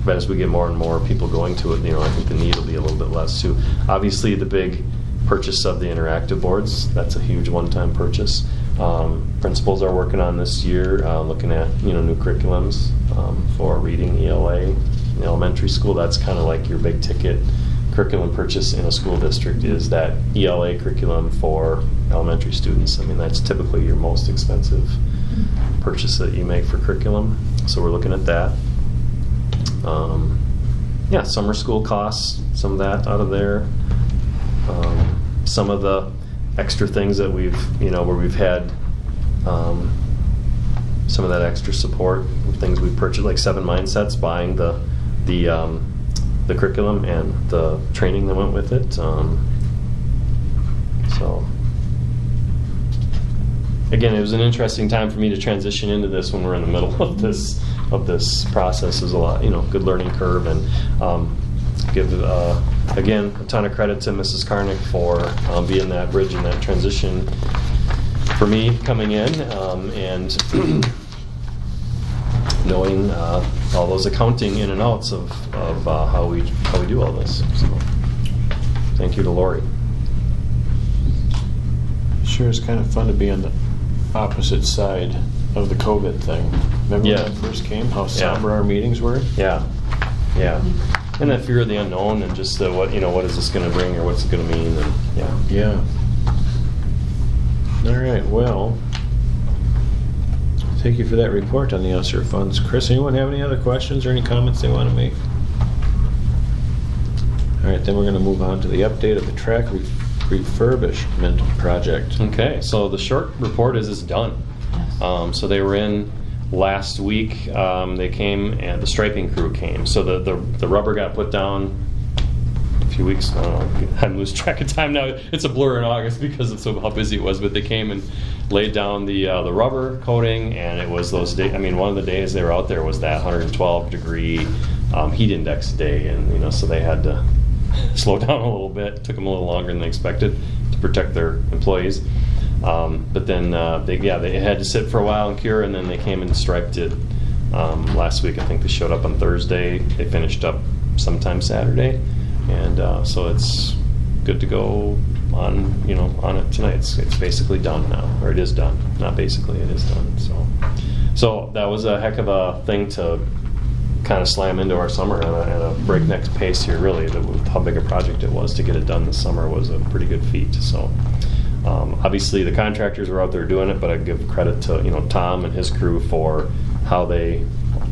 But as we get more and more people going to it, I think the need will be a little bit less too. Obviously, the big purchase of the interactive boards, that's a huge one-time purchase. Principals are working on this year, looking at new curriculums for reading ELA in elementary school. That's kind of like your big ticket curriculum purchase in a school district, is that ELA curriculum for elementary students. I mean, that's typically your most expensive purchase that you make for curriculum. So we're looking at that. Summer school costs, some of that out of there. Some of the extra things that we've, where we've had some of that extra support, things we purchased, like 7 Mindsets, buying the curriculum and the training that went with it. So again, it was an interesting time for me to transition into this when we're in the middle of this process. There's a lot, good learning curve, and give again a ton of credit to Mrs. Karnick for being that bridge and that transition for me coming in, and knowing all those accounting in and outs of how we do all this. So thank you to Lori. sure is kind of fun to be on the opposite side of the COVID thing. Remember when that first came, how somber our meetings were? Yeah. And that fear of the unknown, and just what is this going to bring, or what's it going to mean, and Yeah. All right, well, thank you for that report on the ESSER funds. Chris, anyone have any other questions or any comments they want to make? All right, then we're going to move on to the update of the track refurbishment project. Okay, so the short report is it's done. So they were in last week. They came, and the striping crew came. So the rubber got put down a few weeks. I don't know, I'm losing track of time now. It's a blur in August because of how busy it was. But they came and laid down the rubber coating, and it was those days. I mean, one of the days they were out there was that 112-degree heat index day, and so they had to slow down a little bit. It took them a little longer than they expected to protect their employees. But then they had to sit for a while and cure, and then they came and striped it last week. I think they showed up on Thursday. They finished up sometime Saturday, and so it's good to go on it tonight. It's basically done now, or it is done. Not basically, it is done. So that was a heck of a thing to kind of slam into our summer at a breakneck pace here. Really, how big a project it was to get it done this summer was a pretty good feat. So. Obviously, the contractors were out there doing it, but I give credit to Tom and his crew for how they,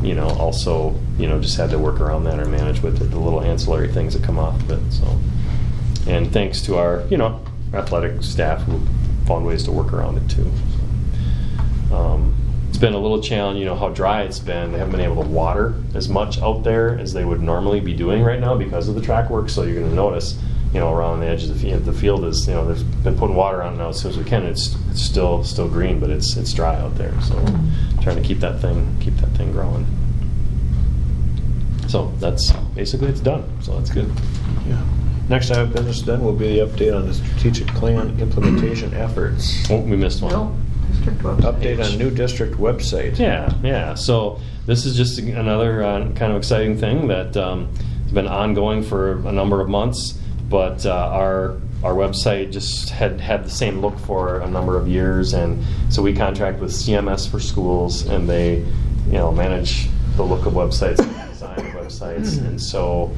also just had to work around that or manage with it, the little ancillary things that come off of it. So, and thanks to our athletic staff who found ways to work around it too. It's been a little challenge, how dry it's been. They haven't been able to water as much out there as they would normally be doing right now because of the track work. So you're going to notice, around the edge of the field is, they've been putting water on it now as soon as we can. It's still green, but it's dry out there. So trying to keep that thing growing. So that's basically it's done. So that's good. Yeah. Next item of business then will be the update on the strategic plan implementation efforts. Oh, we missed one. No, district website. Update on new district website. Yeah. So this is just another kind of exciting thing that has been ongoing for a number of months. But our website just had the same look for a number of years, and so we contract with CMS for schools, and they, manage the look of websites, design of websites, and so,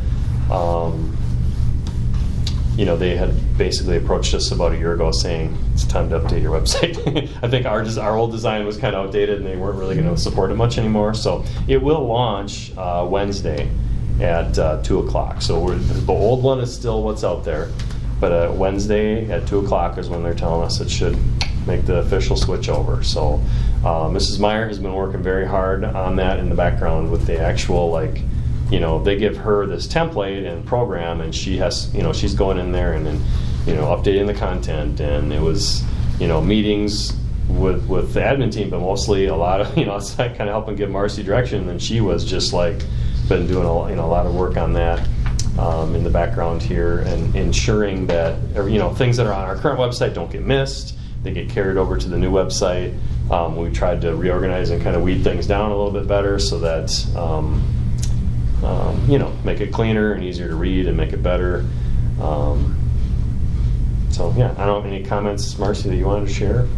they had basically approached us about a year ago saying it's time to update your website. I think our old design was kind of outdated, and they weren't really going to support it much anymore. So it will launch Wednesday at 2 o'clock. So the old one is still what's out there, but Wednesday at 2 o'clock is when they're telling us it should make the official switch over. So Mrs. Meyer has been working very hard on that in the background with the actual, they give her this template and program, and she has, she's going in there and then, updating the content, and it was, meetings with the admin team, but mostly a lot of, it's kind of helping give Marcy direction, and she was just been doing a lot of work on that in the background here, and ensuring that things that are on our current website don't get missed. They get carried over to the new website. We tried to reorganize and kind of weed things down a little bit better so that make it cleaner and easier to read and make it better. So I don't have any comments, Marcy, that you wanted to share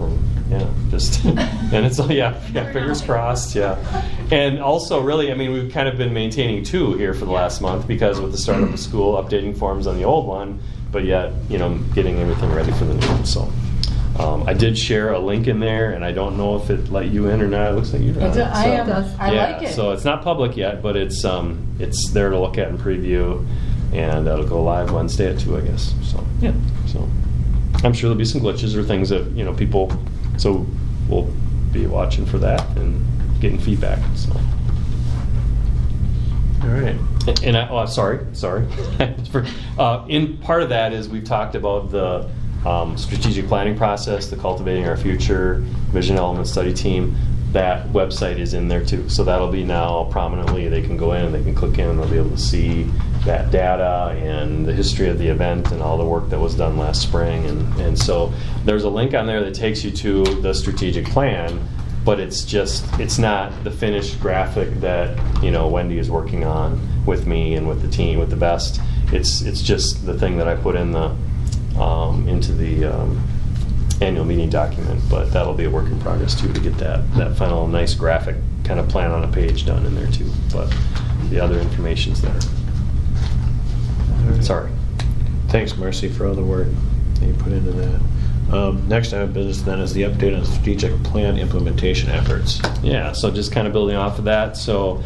just and it's fingers crossed, and also really, we've kind of been maintaining two here for the last month because with the start of the school, updating forms on the old one, but yet getting everything ready for the new one. So I did share a link in there, and I don't know if it let you in or not. It looks like you did. I like it. So it's not public yet, but it's there to look at and preview, and it'll go live Wednesday at 2, I guess. So so I'm sure there'll be some glitches or things that people. So we'll be watching for that and getting feedback. So. All right. And sorry. In part of that is we've talked about the strategic planning process, the Cultivating Our Future Vision Element Study Team. That website is in there too. So that'll be now prominently. They can go in and they can click in and they'll be able to see that data and the history of the event and all the work that was done last spring. And so there's a link on there that takes you to the strategic plan, but it's not the finished graphic that Wendy is working on with me and with the team, with the best. It's just the thing that I put in the into the annual meeting document, but that'll be a work in progress too to get that final nice graphic kind of plan on a page done in there too. But the other information's there. Right. Sorry. Thanks, Marcy, for all the work that you put into that. Next item of business then is the update on strategic plan implementation efforts. Yeah, so just kind of building off of that. So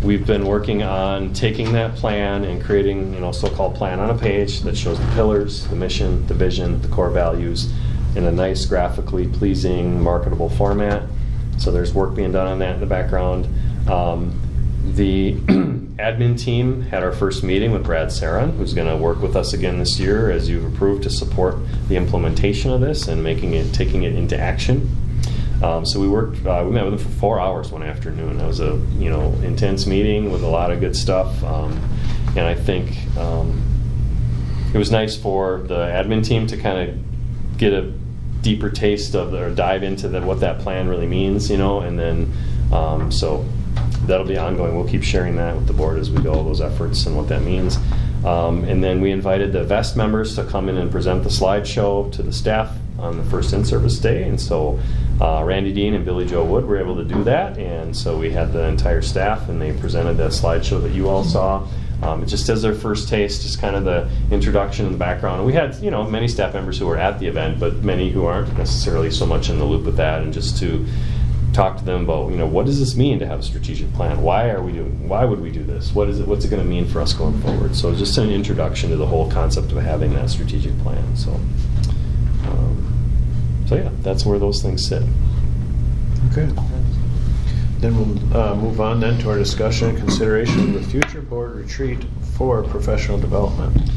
we've been working on taking that plan and creating, so-called plan on a page that shows the pillars, the mission, the vision, the core values in a nice, graphically pleasing, marketable format. So there's work being done on that in the background. The admin team had our first meeting with Brad Saron, who's going to work with us again this year, as you've approved, to support the implementation of this and taking it into action. So we met with him for 4 hours one afternoon. That was a intense meeting with a lot of good stuff, and I think it was nice for the admin team to kind of get a deeper taste of or dive into what that plan really means, and then so that'll be ongoing. We'll keep sharing that with the board as we go, those efforts and what that means. And then we invited the VEST members to come in and present the slideshow to the staff on the first in-service day, and so Randy Dean and Billy Joe Wood were able to do that, and so we had the entire staff and they presented that slideshow that you all saw. It just as their first taste, just kind of the introduction and the background. And we had many staff members who were at the event, but many who aren't necessarily so much in the loop with that, and just to talk to them about, what does this mean to have a strategic plan? Why would we do this? What's it going to mean for us going forward? So just an introduction to the whole concept of having that strategic plan. So yeah, that's where those things sit. Okay. Then we'll move on then to our discussion and consideration of the future board retreat for professional development.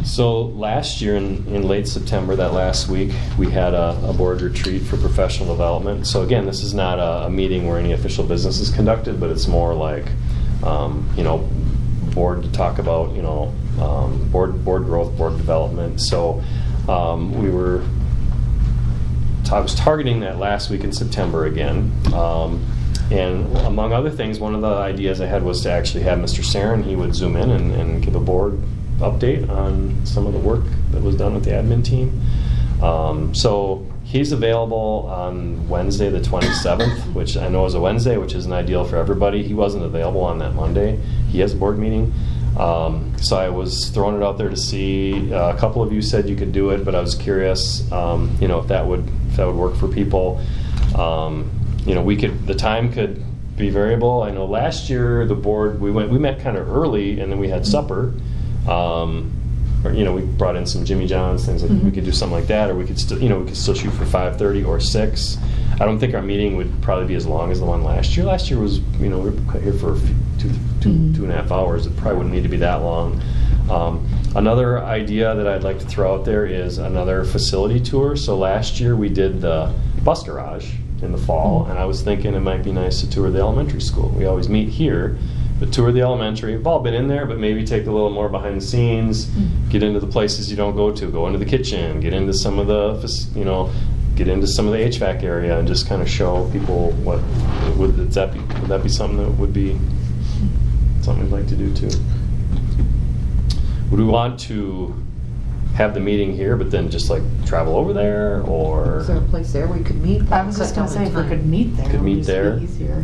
So last year in late September, that last week, we had a board retreat for professional development. So again, this is not a meeting where any official business is conducted, but it's more like, board to talk about, board growth, board development. So I was targeting that last week in September again. And among other things, one of the ideas I had was to actually have Mr. Sarin, he would zoom in and give a board update on some of the work that was done with the admin team. So he's available on Wednesday the 27th, which I know is a Wednesday, which isn't ideal for everybody. He wasn't available on that Monday. He has a board meeting. So I was throwing it out there to see. A couple of you said you could do it, but I was curious, if that would work for people. The time could be variable. I know last year the board we met kind of early, and then we had supper. We brought in some Jimmy John's, things like we could do something like that, or we could still shoot for 5:30 or 6. I don't think our meeting would probably be as long as the one last year. Last year was, we were here for two and a half hours. It probably wouldn't need to be that long. Another idea that I'd like to throw out there is another facility tour. So last year we did the bus garage in the fall, and I was thinking it might be nice to tour the elementary school. We always meet here, but tour the elementary. We've all been in there, but maybe take a little more behind the scenes, get into the places you don't go to, go into the kitchen, get into some of the, get into some of the HVAC area, and just kind of show people would that be something that would be something we'd like to do too? Would we want to have the meeting here, but then just like travel over there, or Is there a place there we could meet? I was just going to say, if we could meet there, Could it would meet just there. be easier.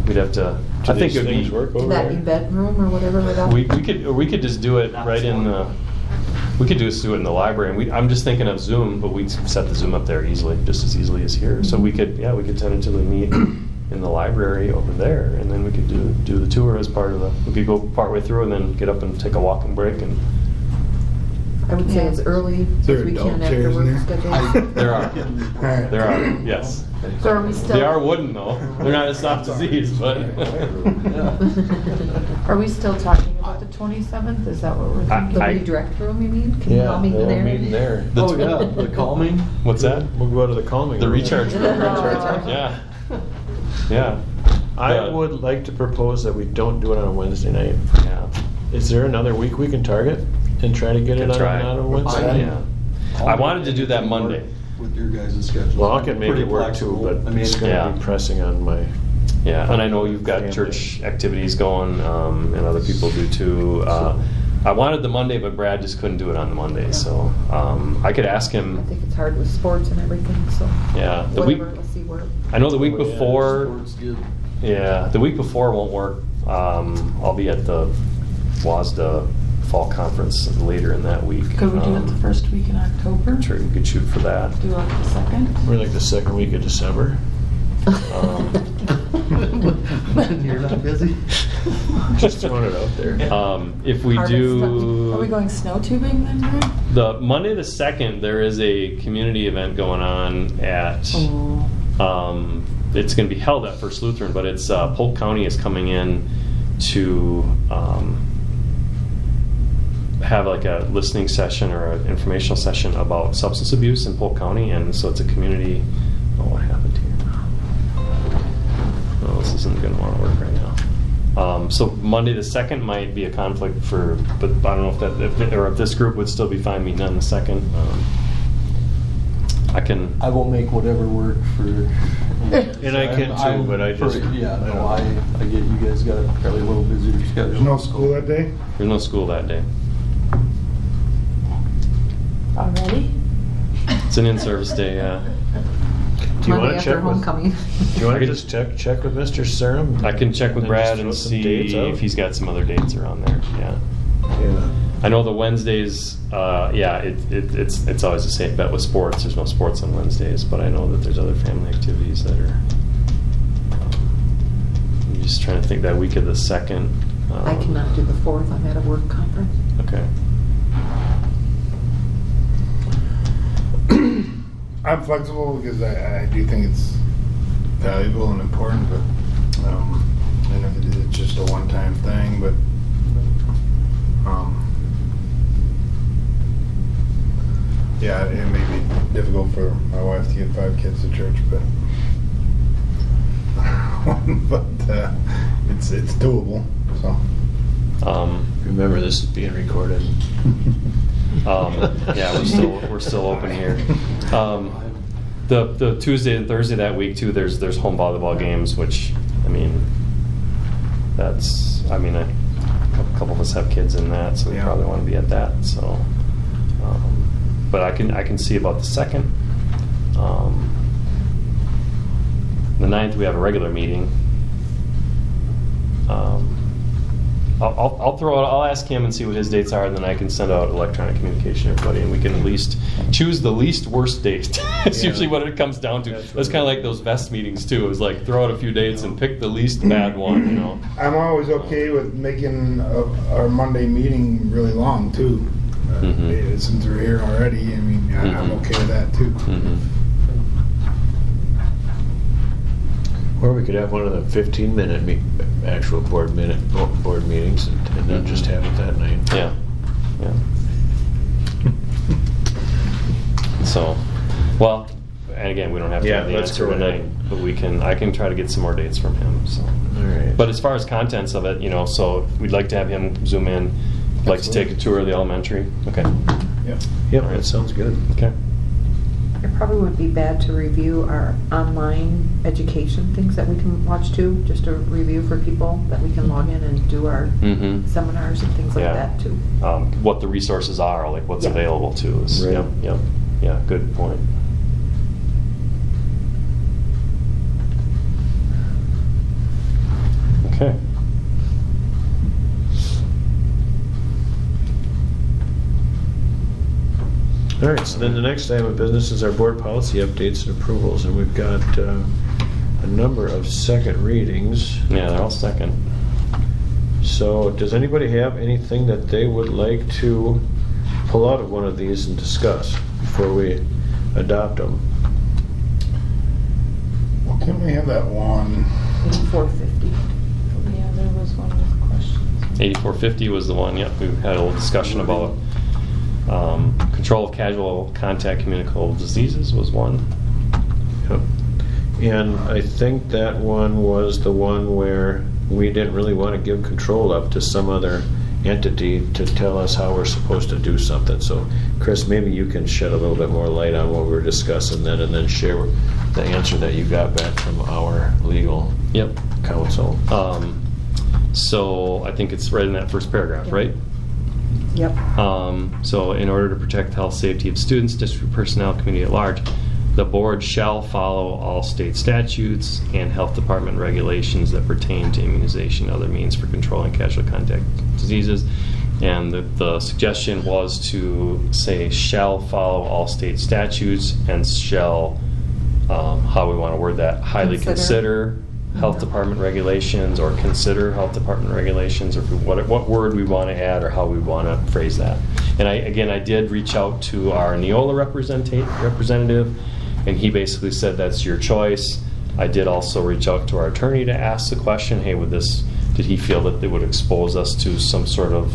we'd have to. I think it would be. work Could over that be there? bedroom or whatever without? We could just do it right in the. We could just do it in the library. And I'm just thinking of Zoom, but we'd set the Zoom up there easily, just as easily as here. So we could tentatively meet in the library over there, and then we could do the tour as part of the. We could go partway through and then get up and take a walking break and. I would say as early as there we adult can after chairs in work there? schedule. There are. Alright. There are. Yes. So are we still? They are wooden though. They're not as soft as these, but. Are we still talking about the 27th? Is that what we're thinking? The redirect room, you mean? Can we all meet we'll there? meet in there. Oh, yeah, the calming. What's that? We'll go to the calming The room. recharge room. Yeah. Yeah. I would like to propose that we don't do it on a Wednesday night. Yeah. Is there another week we can target and try to get it Could on try. a Wednesday night? Yeah. I wanted to do that Monday. With your guys' schedule. Well, I can make Pretty it work too, flexible. but I mean, it's going to Yeah. be pressing on my. Yeah, and I know you've got Family. church activities going, and other people do too. I wanted the Monday, but Brad just couldn't do it on the Monday, so I could ask I him. think it's hard with sports and everything, so. Yeah, the week. Whatever, let's see where. I know the week Oh, yeah. before. Sports good. Yeah, the week before won't work. I'll be at the WASDA fall conference later in that week. Could we do it the first week in October? Sure, you could shoot for that. Do like the second? We're like the second week of December. You're not busy? Just throwing it out there. If we Harvest do. Are we going snow tubing then, Greg? The Monday the 2nd, there is a community event going on at. Oh. It's going to be held at First Lutheran, but it's Polk County is coming in to have like a listening session or an informational session about substance abuse in Polk County, and so it's a community. Oh, what happened here? Oh, this isn't going to want to work right now. So Monday the 2nd might be a conflict but I don't know if this group would still be fine meeting on the 2nd. I will make whatever work for. And I can too, but I just. Yeah, no, I get you guys got a fairly little busier schedule. There's no school that day? There's no school that day. Already? It's an in-service day, yeah. Do you Monday want to after check with? homecoming. Do you want to just check with Mr. Serum? I can check with And Brad just and throw some dates see out? if he's got some other dates around there. Yeah. Yeah. I know the Wednesdays. It's always a safe bet with sports. There's no sports on Wednesdays, but I know that there's other family activities that are Just trying to think that week of the 2nd. I cannot do the 4th, I'm at a work conference. Okay. I'm flexible because I do think it's valuable and important, but, and if it's just a one-time thing, but, yeah, it may be difficult for my wife to get 5 kids to church, but, it's doable, so. Remember, this is being recorded. Yeah, we're still open here. The Tuesday and Thursday that week too, there's home volleyball games, which, I mean, a couple of us have kids in that, so we Yeah. probably want to be at that. So, but I can see about the 2nd. The 9th we have a regular meeting. I'll ask him and see what his dates are, and then I can send out electronic communication to everybody, and we can at least choose the least worst date. It's Yeah. usually what it comes down to. That's kind of like those VEST meetings too. It was like throw out a few dates and pick the least bad one, you know. I'm always okay with making our Monday meeting really long too. Mhm. Since we're here already, I mean, I'm Mhm. okay with that too. Mhm. Or we could have one of the 15-minute actual board meetings and then just have it that night. Yeah. So, well, and again, we don't have to Yeah, have the let's answer go ahead. tonight, but I can try to get some more dates from him. So. All right. But as far as contents of it, so we'd like to have him zoom in. Like to take a tour of the elementary. Okay. Yep, that sounds good. Okay. It probably wouldn't be bad to review our online education things that we can watch too, just a review for people that we can log in and do our Mm-hmm. seminars and things like Yeah. that too. What the resources are, like what's Yeah. available to us. Right. Yep. Yeah, good point. Okay. All right, so then the next item of business is our board policy updates and approvals, and we've got a number of second readings. Yeah, they're all second. So does anybody have anything that they would like to pull out of one of these and discuss before we adopt them? Well, can we have that one? 8450. Yeah, there was one with questions. 8450 was the one. Yep, we had a little discussion about control of casual contact communicable diseases was one. Yep. And I think that one was the one where we didn't really want to give control up to some other entity to tell us how we're supposed to do something. So, Chris, maybe you can shed a little bit more light on what we were discussing then, and then share the answer that you got back from our legal counsel. So I think it's right in that first paragraph, Yep. right? Yep. So in order to protect the health safety of students, district personnel, community at large, the board shall follow all state statutes and health department regulations that pertain to immunization and other means for controlling casual contact diseases. And the suggestion was to say shall follow all state statutes and shall, how we want to word that, highly consider health department regulations, or consider health department regulations, or what word we want to add or how we want to phrase that. And I did reach out to our Neola representative, and he basically said that's your choice. I did also reach out to our attorney to ask the question, hey, did he feel that they would expose us to some sort of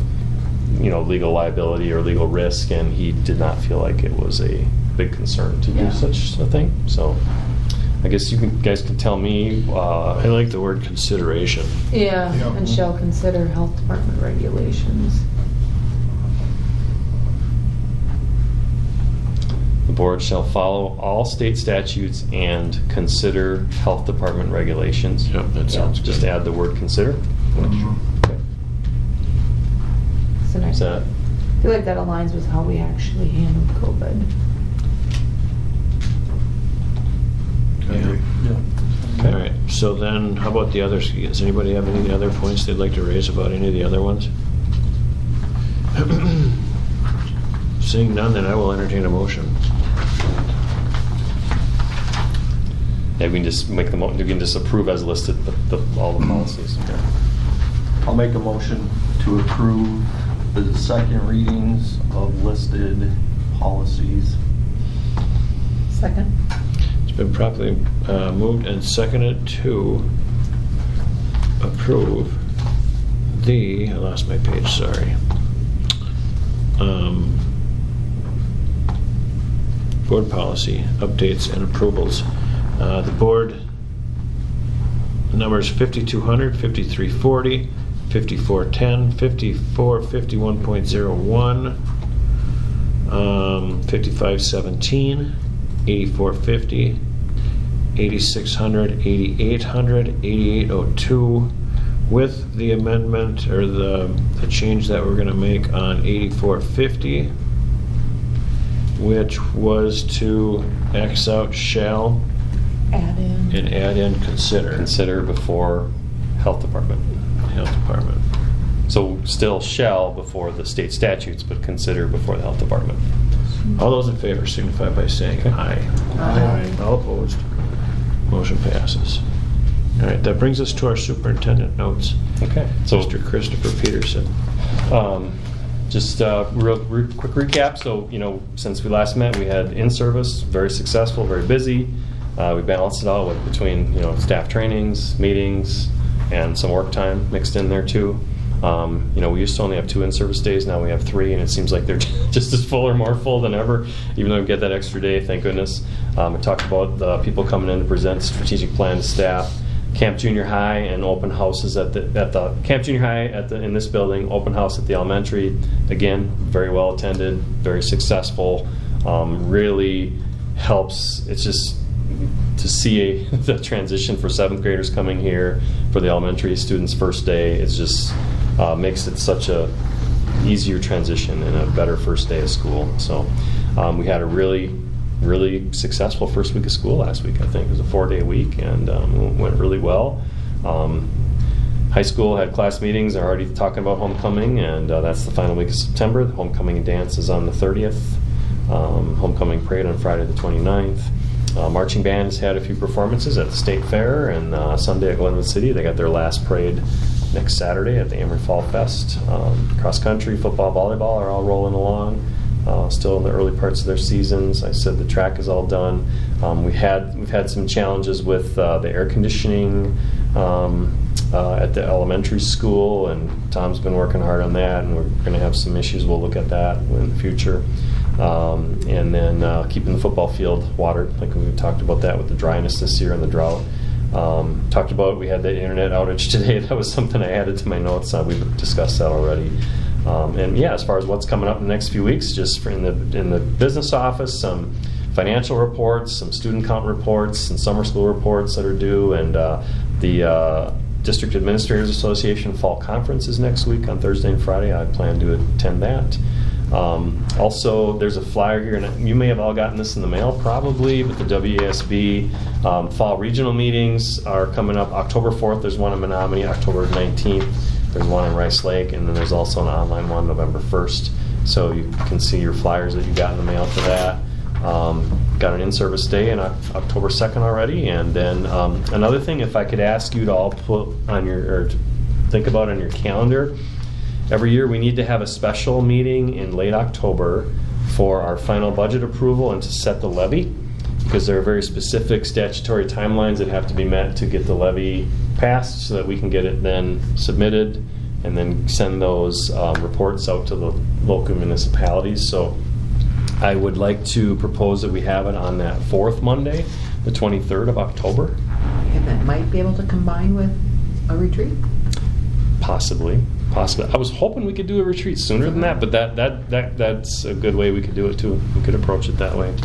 legal liability or legal risk, and he did not feel like it was a big concern to do such a thing. So I guess you guys can tell me. I like the word consideration. Yeah, and shall consider health department regulations. The board shall follow all state statutes and consider health department regulations. Yep, that sounds Just good. add the word consider. Okay. So nice. Is that- I feel like that aligns with how we actually handled COVID. All right, so then how about the others? Does anybody have any other points they'd like to raise about any of the other ones? Seeing none, then I will entertain a motion. Yeah, we can just make we can just approve as listed all the policies. I'll make a motion to approve the second readings of listed policies. Second? It's been properly moved and seconded to approve I lost my page, sorry. Board policy updates and approvals. The board numbers 5200, 5340, 5410, 5451.01, 5517, 8450, 8600, 8800, 8802, with the amendment or the change that we're going to make on 8450, which was to X out shall Add in. and add in consider. Consider before health department. Health department. So still shall before the state statutes, but consider before the health department. All those in favor signify by saying aye. Aye. All opposed? Motion passes. All right, that brings us to our superintendent notes. Okay. So Mr. Christopher Peterson. Just real quick recap. So, since we last met, we had in-service, very successful, very busy. We balanced it all between, staff trainings, meetings, and some work time mixed in there too. We used to only have 2 in-service days. Now we have 3, and it seems like they're just as full or more full than ever, even though we get that extra day, thank goodness. We talked about the people coming in to present strategic plan to staff. Camp Junior High and open houses at the Camp Junior High in this building, open house at the elementary. Again, very well attended, very successful. Really helps. It's just to see the transition for 7th graders coming here for the elementary students' first day. It's just makes it such a easier transition and a better first day of school. So we had a really successful first week of school last week. I think it was a 4-day week and went really well. High school had class meetings. They're already talking about homecoming, and that's the final week of September. The homecoming dance is on the 30th. Homecoming parade on Friday the 29th. Marching band has had a few performances at the State Fair and Sunday at Glenwood City. They got their last parade next Saturday at the Amory Fall Fest. Cross country, football, volleyball are all rolling along. Still in the early parts of their seasons. I said the track is all done. We've had some challenges with the air conditioning at the elementary school, and Tom's been working hard on that, and we're going to have some issues. We'll look at that in the future. And then keeping the football field watered, like we talked about that with the dryness this year and the drought. Talked about we had the internet outage today. That was something I added to my notes. We've discussed that already. And yeah, as far as what's coming up in the next few weeks, just in the business office, some financial reports, some student count reports, some summer school reports that are due, and the District Administrators Association Fall Conference is next week on Thursday and Friday. I plan to attend that. Also, there's a flyer here, and you may have all gotten this in the mail probably, but the WASB Fall Regional Meetings are coming up October 4th. There's one in Menominee, October 19th. There's one in Rice Lake, and then there's also an online one November 1st. So you can see your flyers that you got in the mail for that. Got an in-service day on October 2nd already. And then another thing, if I could ask you to all put on or think about on your calendar, every year we need to have a special meeting in late October for our final budget approval and to set the levy, because there are very specific statutory timelines that have to be met to get the levy passed so that we can get it then submitted and then send those reports out to the local municipalities. So I would like to propose that we have it on that 4th Monday, the 23rd of October. And that might be able to combine with a retreat? Possibly. I was hoping we could do a retreat sooner than that, but that's a good way we could do it too. We could approach it that way.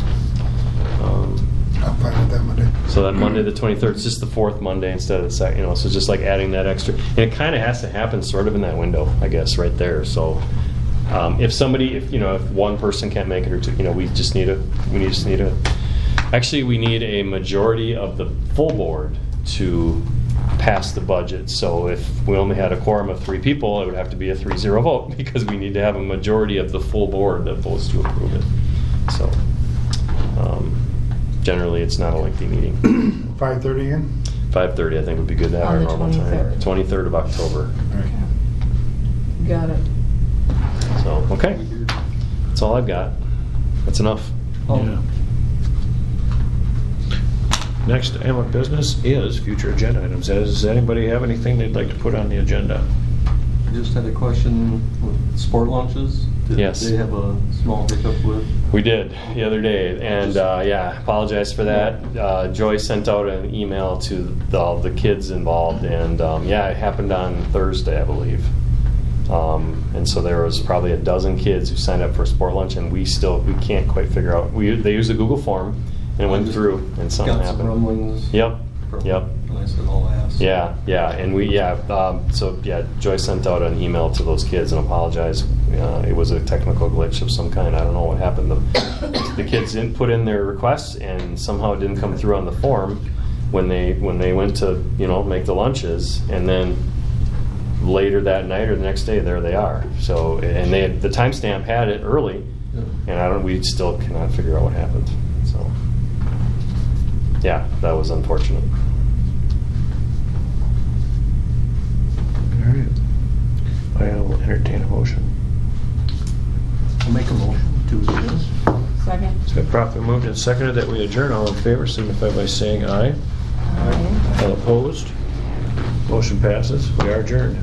I'm fine with that Monday. So that Monday the 23rd is just the 4th Monday instead of the second, so just like adding that extra. And it kind of has to happen sort of in that window, I guess, right there. So if one person can't make it or two, we need a majority of the full board to pass the budget. So if we only had a quorum of 3 people, it would have to be a 3-0 vote because we need to have a majority of the full board that votes to approve it. So Generally, it's not a lengthy meeting. 5:30 again? 5:30, I think, would be good to have On our the normal time. 23rd. 23rd of October. Got it. So, okay. That's all I've got. That's enough. Yeah. Next item of business is future agenda items. Does anybody have anything they'd like to put on the agenda? I just had a question with sport lunches. Did Yes. they have a small hiccup with? We did the other day, and yeah, apologize for that. Joy sent out an email to all the kids involved, and yeah, it happened on Thursday, I believe. And so there was probably a dozen kids who signed up for sport lunch, and we can't quite figure out. They used a Google form, and it went through, and something Got some happened. rumblings. Yep. Yep. And I said, I'll ask. Yeah, and so Joy sent out an email to those kids and apologized. It was a technical glitch of some kind. I don't know what happened. The kids didn't put in their requests, and somehow it didn't come through on the form when they went to make the lunches, and then later that night or the next day, there they are. So, and the timestamp had it early, and we still cannot figure out what happened. So, yeah, that was unfortunate. All right. I will entertain a motion. I'll make a motion to adjourn. Second. It's been properly moved and seconded that we adjourn. All in favor signify by saying aye. Aye. All opposed? Motion passes. We are adjourned.